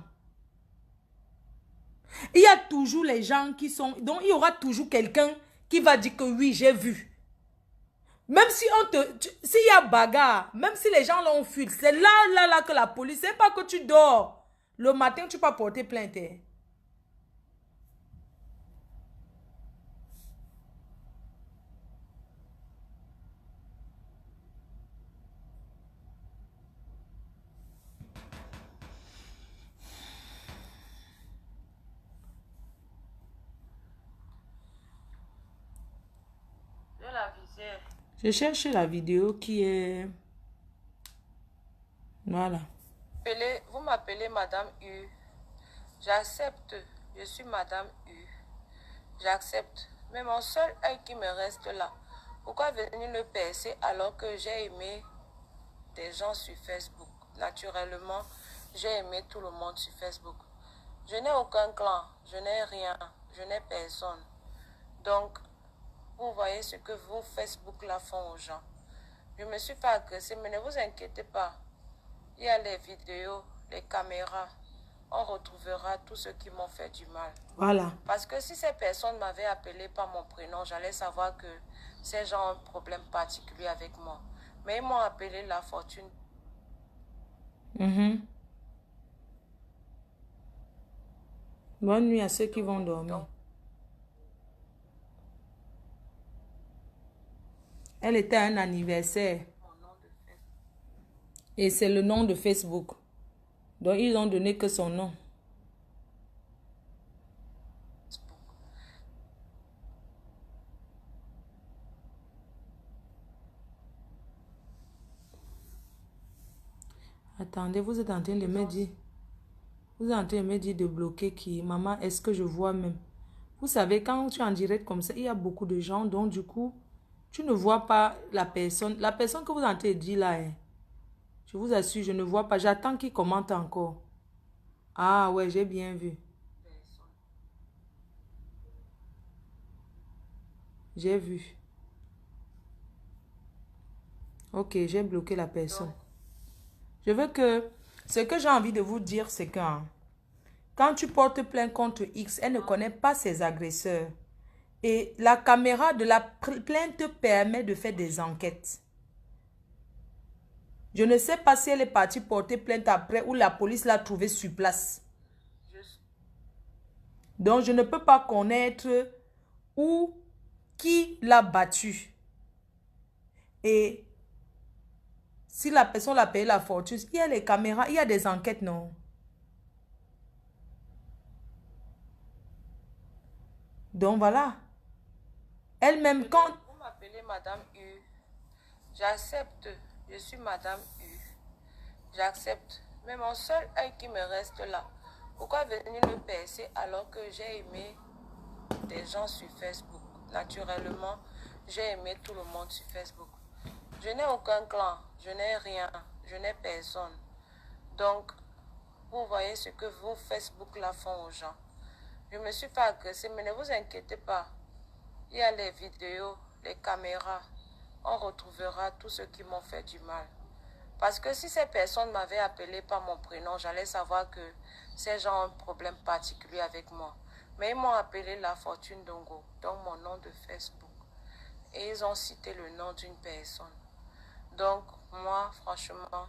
Il y a toujours les gens qui sont... Donc, il y aura toujours quelqu'un qui va dire que oui, j'ai vu. Même si s'il y a bagarre, même si les gens l'ont fui, c'est là que la police... C'est pas que tu dors. Le matin, tu peux porter plainte. Je cherche la vidéo qui est... Voilà. Vous m'appelez Madame U. J'accepte. Je suis Madame U. J'accepte. Mais mon seul œil qui me reste là, pourquoi venir le percer alors que j'ai aimé des gens sur Facebook? Naturellement, j'ai aimé tout le monde sur Facebook. Je n'ai aucun clan, je n'ai rien, je n'ai personne. Donc, vous voyez ce que vous, Facebook, là, font aux gens. Je me suis pas agressée, mais ne vous inquiétez pas. Il y a les vidéos, les caméras. On retrouvera tous ceux qui m'ont fait du mal. Voilà. Parce que si ces personnes m'avaient appelé par mon prénom, j'allais savoir que ces gens ont un problème particulier avec moi. Mais ils m'ont appelé la fortune. Bonne nuit à ceux qui vont dormir. Elle était à un anniversaire. Et c'est le nom de Facebook. Donc, ils ont donné que son nom. Attendez, vous êtes en train de me dire... Vous êtes en train de me dire de bloquer qui? Maman, est-ce que je vois même? Vous savez, quand tu es en direct comme ça, il y a beaucoup de gens. Donc, du coup, tu ne vois pas la personne. La personne que vous êtes en train de dire là, je vous assure, je ne vois pas. J'attends qu'il commente encore. Ah ouais, j'ai bien vu. J'ai vu. Ok, j'ai bloqué la personne. Je veux que... Ce que j'ai envie de vous dire, c'est que quand tu portes plainte contre X, elle ne connaît pas ses agresseurs. Et la caméra de la plainte permet de faire des enquêtes. Je ne sais pas si elle est partie porter plainte après ou la police l'a trouvée sur place. Donc, je ne peux pas connaître où, qui l'a battu. Et si la personne a payé la fortune, il y a les caméras, il y a des enquêtes, non? Donc, voilà. Elle-même, quand... Vous m'appelez Madame U. J'accepte. Je suis Madame U. J'accepte. Mais mon seul œil qui me reste là, pourquoi venir le percer alors que j'ai aimé des gens sur Facebook? Naturellement, j'ai aimé tout le monde sur Facebook. Je n'ai aucun clan, je n'ai rien, je n'ai personne. Donc, vous voyez ce que vos Facebook là font aux gens. Je ne me suis pas agressée, mais ne vous inquiétez pas. Il y a les vidéos, les caméras. On retrouvera tous ceux qui m'ont fait du mal. Parce que si ces personnes m'avaient appelé par mon prénom, j'allais savoir que ces gens ont un problème particulier avec moi. Mais ils m'ont appelé La Fortune Dongo, donc mon nom de Facebook. Et ils ont cité le nom d'une personne. Donc, moi, franchement,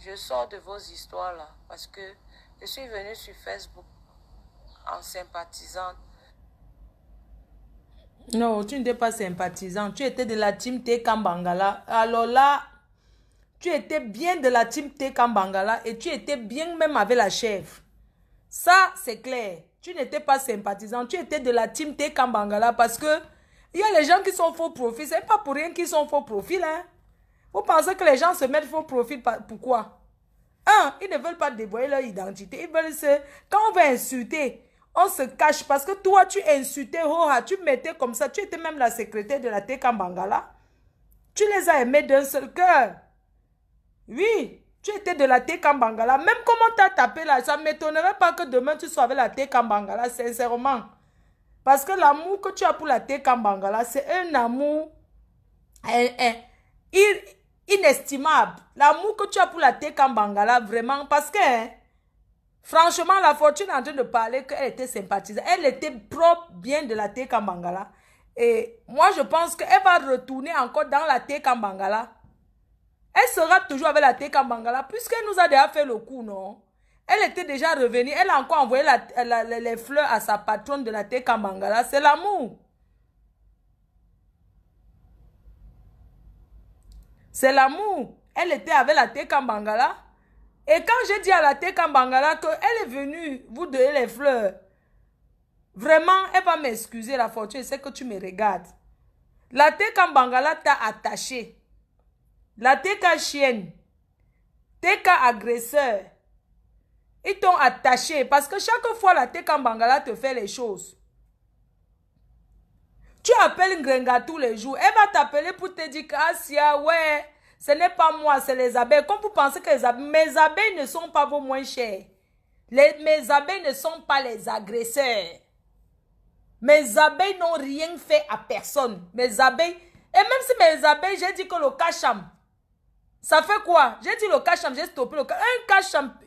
je sors de vos histoires là. Parce que je suis venue sur Facebook en sympathisant. Non, tu n'étais pas sympathisant. Tu étais de la team Tekambangala. Alors là, tu étais bien de la team Tekambangala et tu étais bien même avec la chef. Ça, c'est clair. Tu n'étais pas sympathisant. Tu étais de la team Tekambangala parce que il y a les gens qui sont faux profils. C'est pas pour rien qu'ils sont faux profils. Hein? Vous pensez que les gens se mettent faux profils pourquoi? Un, ils ne veulent pas dévoiler leur identité. Ils veulent se... Quand on veut insulter, on se cache parce que toi, tu insultais Hoha, tu mettais comme ça. Tu étais même la secrétaire de la Tekambangala. Tu les as aimés d'un seul cœur. Oui, tu étais de la Tekambangala. Même comment tu as tapé là, ça ne m'étonnerait pas que demain tu sois avec la Tekambangala, sincèrement. Parce que l'amour que tu as pour la Tekambangala, c'est un amour inestimable. L'amour que tu as pour la Tekambangala, vraiment, parce que, hein, franchement, La Fortune est en train de parler qu'elle était sympathisante. Elle était propre bien de la Tekambangala. Et moi, je pense qu'elle va retourner encore dans la Tekambangala. Elle sera toujours avec la Tekambangala, puisqu'elle nous a déjà fait le coup, non? Elle était déjà revenue. Elle a encore envoyé les fleurs à sa patronne de la Tekambangala. C'est l'amour. C'est l'amour. Elle était avec la Tekambangala. Et quand j'ai dit à la Tekambangala qu'elle est venue vous donner les fleurs, vraiment, elle va m'excuser, La Fortune. C'est que tu me regardes. La Tekambangala t'a attaché. La Teka chienne. Teka agresseur. Ils t'ont attaché. Parce que chaque fois, la Tekambangala te fait les choses. Tu appelles Ngrenga tous les jours. Elle va t'appeler pour te dire que Asia, ouais, ce n'est pas moi, c'est les abeilles. Comme vous pensez que mes abeilles ne sont pas vos moins chers. Mes abeilles ne sont pas les agresseurs. Mes abeilles n'ont rien fait à personne. Mes abeilles, et même si mes abeilles, j'ai dit que le cacham, ça fait quoi? J'ai dit le cacham, j'ai stoppé le cacham. Un cacham,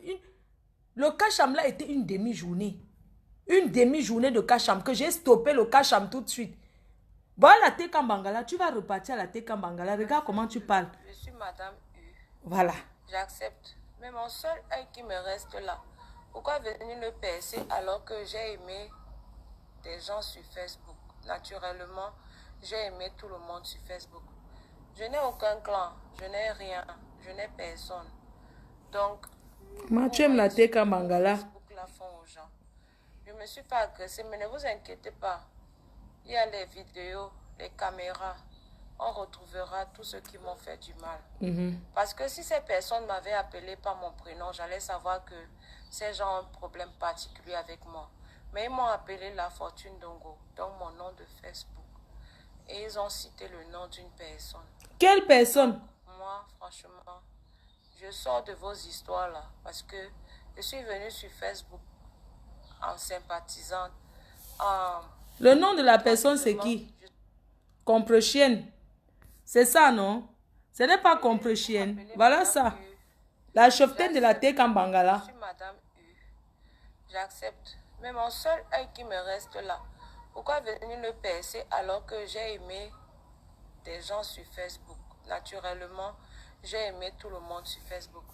le cacham là était une demi-journée. Une demi-journée de cacham que j'ai stoppé le cacham tout de suite. Bon, la Tekambangala, tu vas repartir à la Tekambangala. Regarde comment tu parles. Je suis Madame U. Voilà. J'accepte. Mais mon seul œil qui me reste là, pourquoi venir le percer alors que j'ai aimé des gens sur Facebook? Naturellement, j'ai aimé tout le monde sur Facebook. Je n'ai aucun clan, je n'ai rien, je n'ai personne. Donc, Moi, tu aimes la Tekambangala. Facebook la font aux gens. Je ne me suis pas agressée, mais ne vous inquiétez pas. Il y a les vidéos, les caméras. On retrouvera tous ceux qui m'ont fait du mal. Parce que si ces personnes m'avaient appelé par mon prénom, j'allais savoir que ces gens ont un problème particulier avec moi. Mais ils m'ont appelé La Fortune Dongo, donc mon nom de Facebook. Et ils ont cité le nom d'une personne. Quelle personne? Moi, franchement, je sors de vos histoires là. Parce que je suis venue sur Facebook en sympathisant. Le nom de la personne, c'est qui? Comprechienne. C'est ça, non? Ce n'est pas Comprechienne. Voilà ça. La cheftaine de la Tekambangala. Je suis Madame U. J'accepte. Mais mon seul œil qui me reste là, pourquoi venir le percer alors que j'ai aimé des gens sur Facebook? Naturellement, j'ai aimé tout le monde sur Facebook.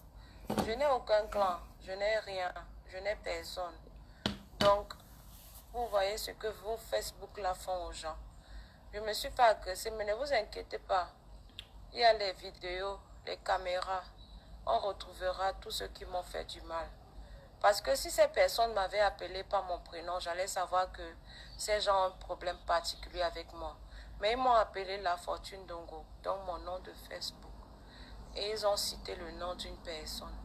Je n'ai aucun clan, je n'ai rien, je n'ai personne. Donc, vous voyez ce que vos Facebook là font aux gens. Je ne me suis pas agressée, mais ne vous inquiétez pas. Il y a les vidéos, les caméras. On retrouvera tous ceux qui m'ont fait du mal. Parce que si ces personnes m'avaient appelé par mon prénom, j'allais savoir que ces gens ont un problème particulier avec moi. Mais ils m'ont appelé La Fortune Dongo, donc mon nom de Facebook. Et ils ont cité le nom d'une personne.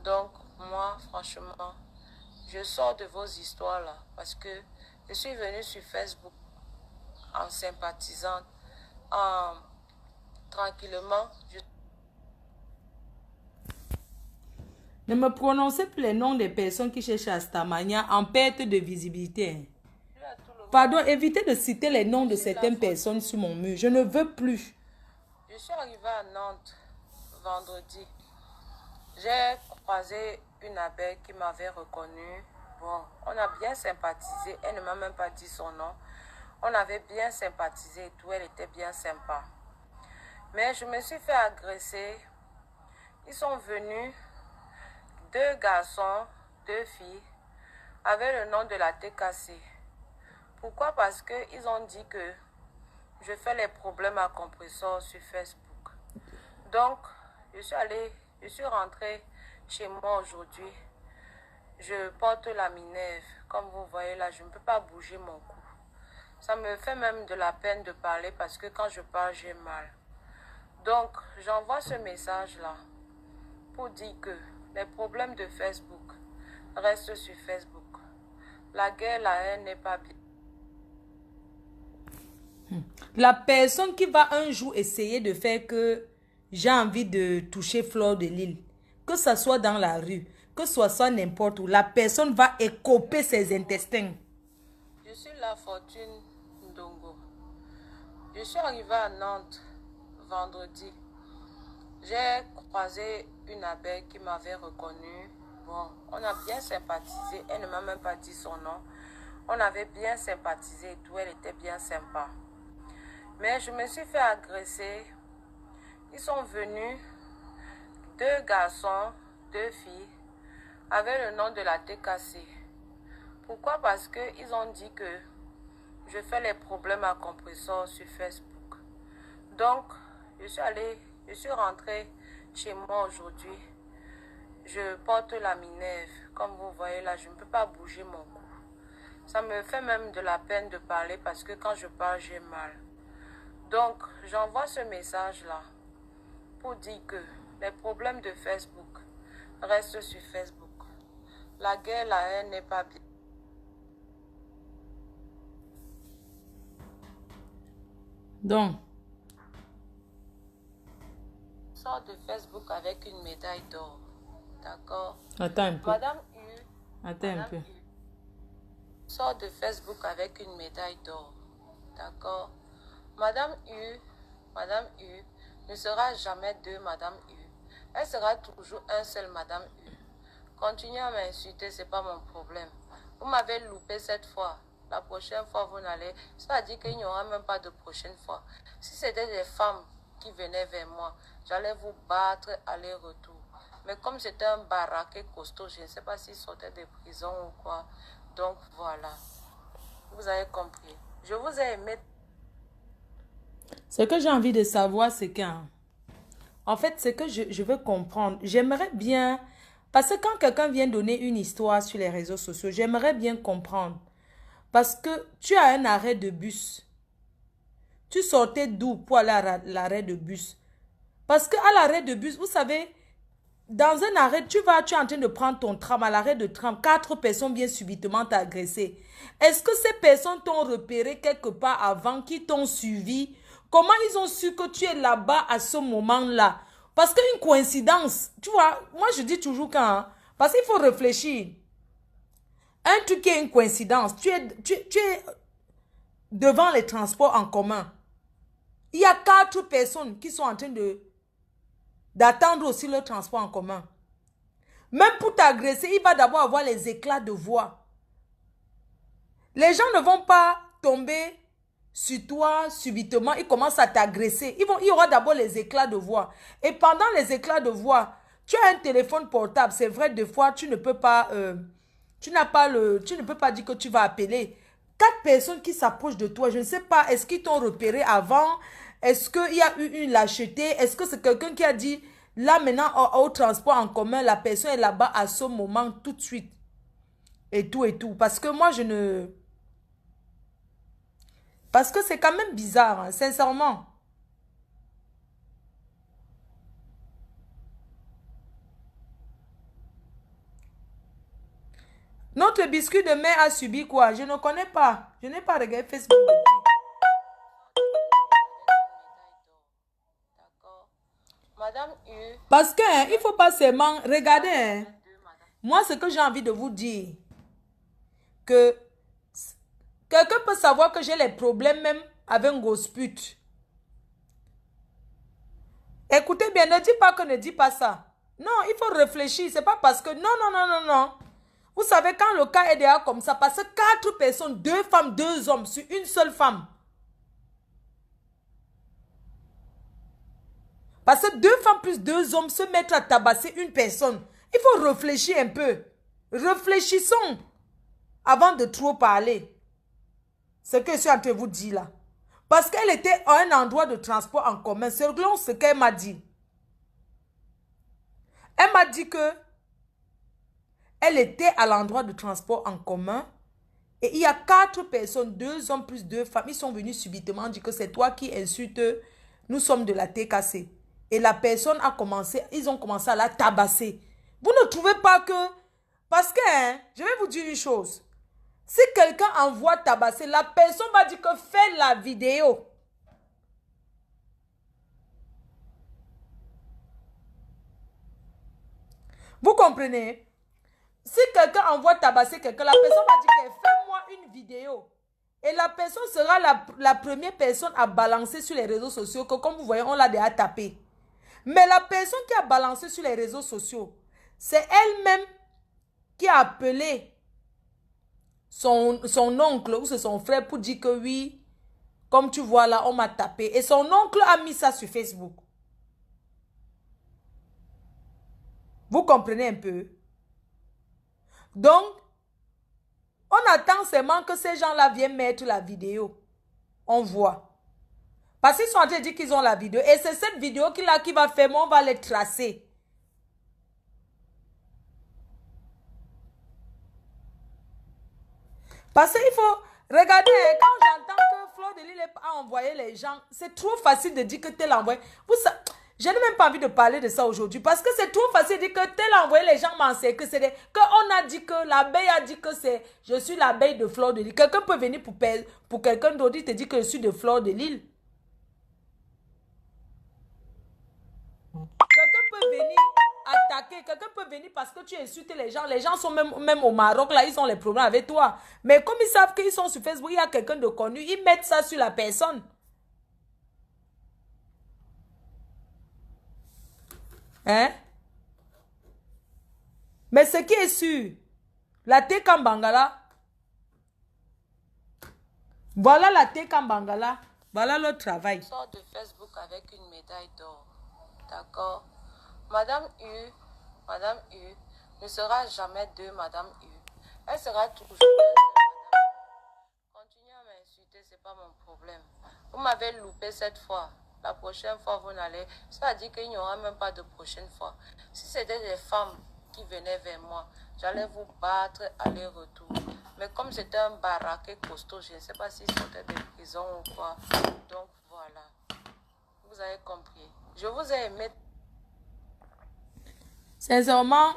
Donc, moi, franchement, je sors de vos histoires là. Parce que je suis venue sur Facebook en sympathisant, tranquillement. Ne me prononcez plus les noms des personnes qui cherchent Astamania en perte de visibilité. Lui à tout le monde. Pardon, évitez de citer les noms de C'est la certaines faute. personnes sur mon mur. Je ne veux plus. Je suis arrivée à Nantes vendredi. J'ai croisé une abeille qui m'avait reconnue. Bon, on a bien sympathisé. Elle ne m'a même pas dit son nom. On avait bien sympathisé et tout. Elle était bien sympa. Mais je me suis fait agresser. Ils sont venus, 2 garçons, 2 filles, avec le nom de la TKC. Pourquoi? Parce qu'ils ont dit que je fais les problèmes à compresseur sur Facebook. Donc, je suis rentrée chez moi aujourd'hui. Je porte la Minerve. Comme vous voyez là, je ne peux pas bouger mon cou. Ça me fait même de la peine de parler parce que quand je parle, j'ai mal. Donc, j'envoie ce message-là pour dire que les problèmes de Facebook restent sur Facebook. La guerre, la haine n'est pas bien. La personne qui va un jour essayer de faire que j'ai envie de toucher Fleur de Lille, que ce soit dans la rue, que ce soit n'importe où, la personne va écoper ses intestins. Je suis la Fortune Ndongo. Je suis arrivée à Nantes vendredi. J'ai croisé une abeille qui m'avait reconnue. Bon, on a bien sympathisé. Elle ne m'a même pas dit son nom. On avait bien sympathisé et tout. Elle était bien sympa. Mais je me suis fait agresser. Ils sont venus, 2 garçons, 2 filles, avec le nom de la TKC. Pourquoi? Parce qu'ils ont dit que je fais les problèmes à compresseur sur Facebook. Donc, je suis rentrée chez moi aujourd'hui. Je porte la Minerve. Comme vous voyez là, je ne peux pas bouger mon cou. Ça me fait même de la peine de parler parce que quand je parle, j'ai mal. Donc, j'envoie ce message-là pour dire que les problèmes de Facebook restent sur Facebook. La guerre, la haine n'est pas bien. Donc, Sors de Facebook avec une médaille d'or. D'accord? attends un peu. Madame U. Attends un Madame peu. U. Sors de Facebook avec une médaille d'or. D'accord? Madame U ne sera jamais 2 Madame U. Elle sera toujours un seul Madame U. Continuez à m'insulter, c'est pas mon problème. Vous m'avez loupé cette fois. La prochaine fois, vous n'allez... C'est-à-dire qu'il n'y aura même pas de prochaine fois. Si c'était des femmes qui venaient vers moi, j'allais vous battre aller-retour. Mais comme c'était un baraqué costaud, je ne sais pas s'il sortait de prison ou quoi. Donc voilà. Vous avez compris. Je vous ai aimé. Ce que j'ai envie de savoir, c'est qu'en fait, ce que je veux comprendre, j'aimerais bien... Parce que quand quelqu'un vient donner une histoire sur les réseaux sociaux, j'aimerais bien comprendre. Parce que tu as un arrêt de bus. Tu sortais d'où pour aller à l'arrêt de bus? Parce qu'à l'arrêt de bus, vous savez, dans un arrêt, tu es en train de prendre ton tram, à l'arrêt de tram, 4 personnes viennent subitement t'agresser. Est-ce que ces personnes t'ont repéré quelque part avant, qui t'ont suivi? Comment ils ont su que tu es là-bas à ce moment-là? Parce qu'une coïncidence, tu vois, moi je dis toujours quand, parce qu'il faut réfléchir. Un truc qui est une coïncidence, tu es devant les transports en commun. Il y a 4 personnes qui sont en train d'attendre aussi le transport en commun. Même pour t'agresser, il va d'abord avoir les éclats de voix. Les gens ne vont pas tomber sur toi subitement, ils commencent à t'agresser. Il y aura d'abord les éclats de voix. Et pendant les éclats de voix, tu as un téléphone portable. C'est vrai, des fois, tu ne peux pas, tu ne peux pas dire que tu vas appeler. 4 personnes qui s'approchent de toi, je ne sais pas, est-ce qu'ils t'ont repéré avant? Est-ce qu'il y a eu une lâcheté? Est-ce que c'est quelqu'un qui a dit, là maintenant, au transport en commun, la personne est là-bas à ce moment, tout de suite. Et tout, et tout. Parce que moi, je ne... Parce que c'est quand même bizarre, hein, sincèrement. Notre biscuit de mer a subi quoi? Je ne connais pas. Je n'ai pas regardé Facebook depuis. Madame U. Parce que il ne faut pas seulement... Regardez, hein, moi, ce que j'ai envie de vous dire, que quelqu'un peut savoir que j'ai les problèmes même avec un grosse pute. Écoutez bien, ne dis pas que ne dis pas ça. Non, il faut réfléchir. C'est pas parce que... Non, non, non, non, non. Vous savez, quand le cas est déjà comme ça, parce que 4 personnes, 2 femmes, 2 hommes, sur une seule femme. Parce que 2 femmes plus 2 hommes se mettre à tabasser une personne. Il faut réfléchir un peu. Réfléchissons avant de trop parler. Ce que je suis en train de vous dire là. Parce qu'elle était à un endroit de transport en commun. Selon ce qu'elle m'a dit. Elle m'a dit que elle était à l'endroit de transport en commun. Et il y a 4 personnes, 2 hommes plus 2 femmes. Ils sont venus subitement dire que c'est toi qui insultes. Nous sommes de la TKC. Et la personne a commencé, ils ont commencé à la tabasser. Vous ne trouvez pas que... Parce que, hein, je vais vous dire une chose. Si quelqu'un envoie tabasser, la personne va dire que fais la vidéo. Vous comprenez? Si quelqu'un envoie tabasser quelqu'un, la personne va dire que fais-moi une vidéo. Et la personne sera la première personne à balancer sur les réseaux sociaux que comme vous voyez, on l'a déjà tapé. Mais la personne qui a balancé sur les réseaux sociaux, c'est elle-même qui a appelé son oncle ou c'est son frère pour dire que oui, comme tu vois là, on m'a tapé. Et son oncle a mis ça sur Facebook. Vous comprenez un peu? Donc, on attend seulement que ces gens-là viennent mettre la vidéo. On voit. Parce qu'ils sont en train de dire qu'ils ont la vidéo. Et c'est cette vidéo qui va faire, mais on va les tracer. Parce qu'il faut... Regardez, quand j'entends que Fleur de Lille a envoyé les gens, c'est trop facile de dire que tel envoyé. Je n'ai même pas envie de parler de ça aujourd'hui. Parce que c'est trop facile de dire que tel envoyé les gens mentionner que c'est des... Qu'on a dit que l'abeille a dit que c'est... Je suis l'abeille de Fleur de Lille. Quelqu'un peut venir pour quelqu'un d'autre, il te dit que je suis de Fleur de Lille. Quelqu'un peut venir attaquer, quelqu'un peut venir parce que tu insultes les gens. Les gens sont même au Maroc, là, ils ont les problèmes avec toi. Mais comme ils savent qu'ils sont sur Facebook, il y a quelqu'un de connu, ils mettent ça sur la personne. Hein? Mais ce qui est sûr, la TK Bangala, voilà la TK Bangala, voilà le travail. Je sors de Facebook avec une médaille d'or. D'accord? Madame U ne sera jamais de Madame U. Elle sera toujours Madame. Continuez à m'insulter, c'est pas mon problème. Vous m'avez loupé cette fois. La prochaine fois, vous n'allez... Ça veut dire qu'il n'y aura même pas de prochaine fois. Si c'était des femmes qui venaient vers moi, j'allais vous battre aller-retour. Mais comme c'était un baraquet costaud, je ne sais pas s'ils sortaient de prison ou quoi. Donc voilà. Vous avez compris. Je vous ai aimé. Sincèrement,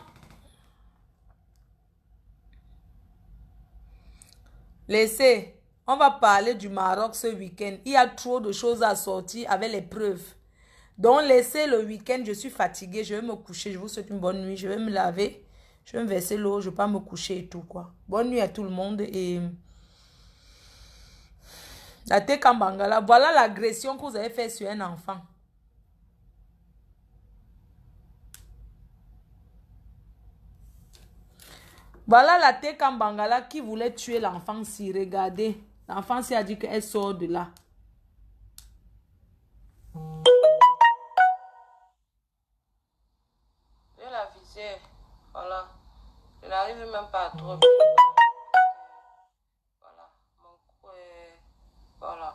laissez. On va parler du Maroc ce week-end. Il y a trop de choses à sortir avec les preuves. Donc, laissez le week-end. Je suis fatiguée. Je vais me coucher. Je vous souhaite une bonne nuit. Je vais me laver. Je vais me verser l'eau. Je ne vais pas me coucher et tout, quoi. Bonne nuit à tout le monde. Et la TK Bangala. Voilà l'agression que vous avez faite sur un enfant. Voilà la TK Bangala qui voulait tuer l'enfant si. Regardez. L'enfant s'y a dit qu'elle sort de là. Je la visais. Voilà. Je n'arrive même pas à trop bien. Voilà. Mon cou est... Voilà.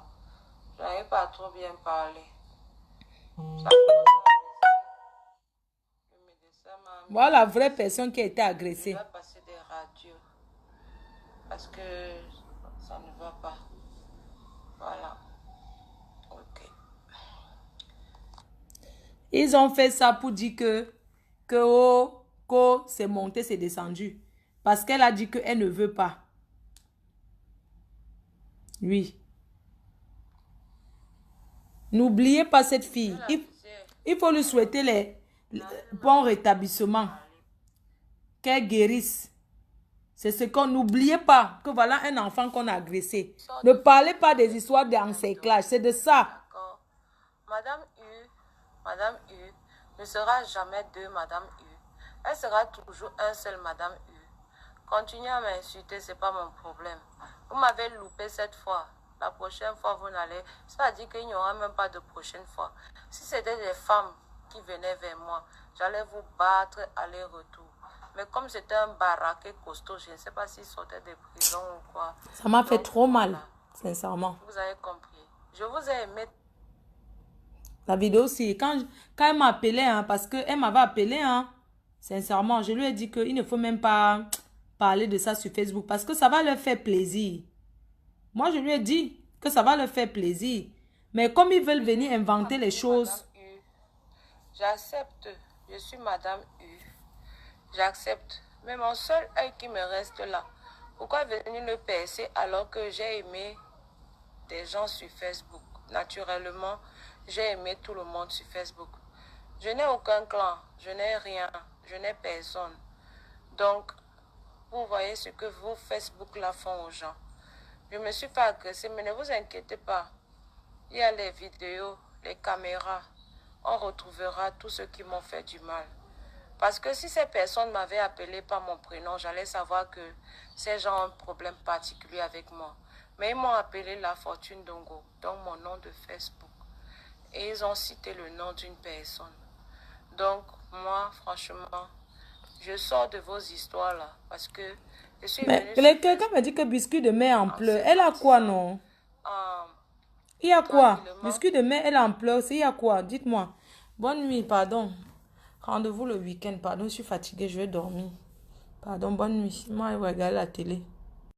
Je n'arrive pas à trop bien parler. Ça commence à le médecin m'a mis... Voilà la vraie personne qui a été agressée. Je vais passer des radios. Parce que ça ne va pas. Voilà. Ok. Ils ont fait ça pour dire que c'est monté, c'est descendu. Parce qu'elle a dit qu'elle ne veut pas. Oui. N'oubliez pas cette fille. Il faut lui souhaiter les bons rétablissements. Qu'elle guérisse. C'est ce qu'on n'oubliez pas. Que voilà un enfant qu'on a agressé. Ne parlez pas des histoires d'encerclage. C'est de ça. D'accord. Madame U ne sera jamais deux Madame U. Elle sera toujours un seul Madame U. Continuez à m'insulter, c'est pas mon problème. Vous m'avez loupé cette fois. La prochaine fois, vous n'allez... C'est-à-dire qu'il n'y aura même pas de prochaine fois. Si c'était des femmes qui venaient vers moi, j'allais vous battre aller-retour. Mais comme c'était un baraqué costaud, je ne sais pas s'il sortait de prison ou quoi. Ça m'a fait trop mal, voilà. sincèrement. Vous avez compris. Je vous ai aimé. La vidéo aussi, quand elle m'a appelé, hein, parce qu'elle m'avait appelé, hein, sincèrement, je lui ai dit qu'il ne faut même pas parler de ça sur Facebook parce que ça va leur faire plaisir. Moi, je lui ai dit que ça va leur faire plaisir. Mais comme ils veulent venir inventer les choses... J'accepte. Je suis Madame U. J'accepte. Mais mon seul œil qui me reste là, pourquoi venir le percer alors que j'ai aimé des gens sur Facebook? Naturellement, j'ai aimé tout le monde sur Facebook. Je n'ai aucun clan, je n'ai rien, je n'ai personne. Donc, vous voyez ce que vos Facebook là font aux gens. Je me suis pas agressée, mais ne vous inquiétez pas. Il y a les vidéos, les caméras. On retrouvera tous ceux qui m'ont fait du mal. Parce que si ces personnes m'avaient appelé par mon prénom, j'allais savoir que ces gens ont un problème particulier avec moi. Mais ils m'ont appelé La Fortune Dongo, donc mon nom de Facebook. Et ils ont cité le nom d'une personne. Donc, moi, franchement, je sors de vos histoires là. Parce que je suis venue... Quelqu'un m'a dit que biscuit de mer en pleurs. Elle a quoi, non? Il y a quoi? Biscuit de mer, elle a en pleurs. Il y a quoi? Dites-moi. Bonne nuit, pardon. Rendez-vous le week-end. Pardon, je suis fatiguée, je vais dormir. Pardon, bonne nuit. Moi, je vais regarder la télé.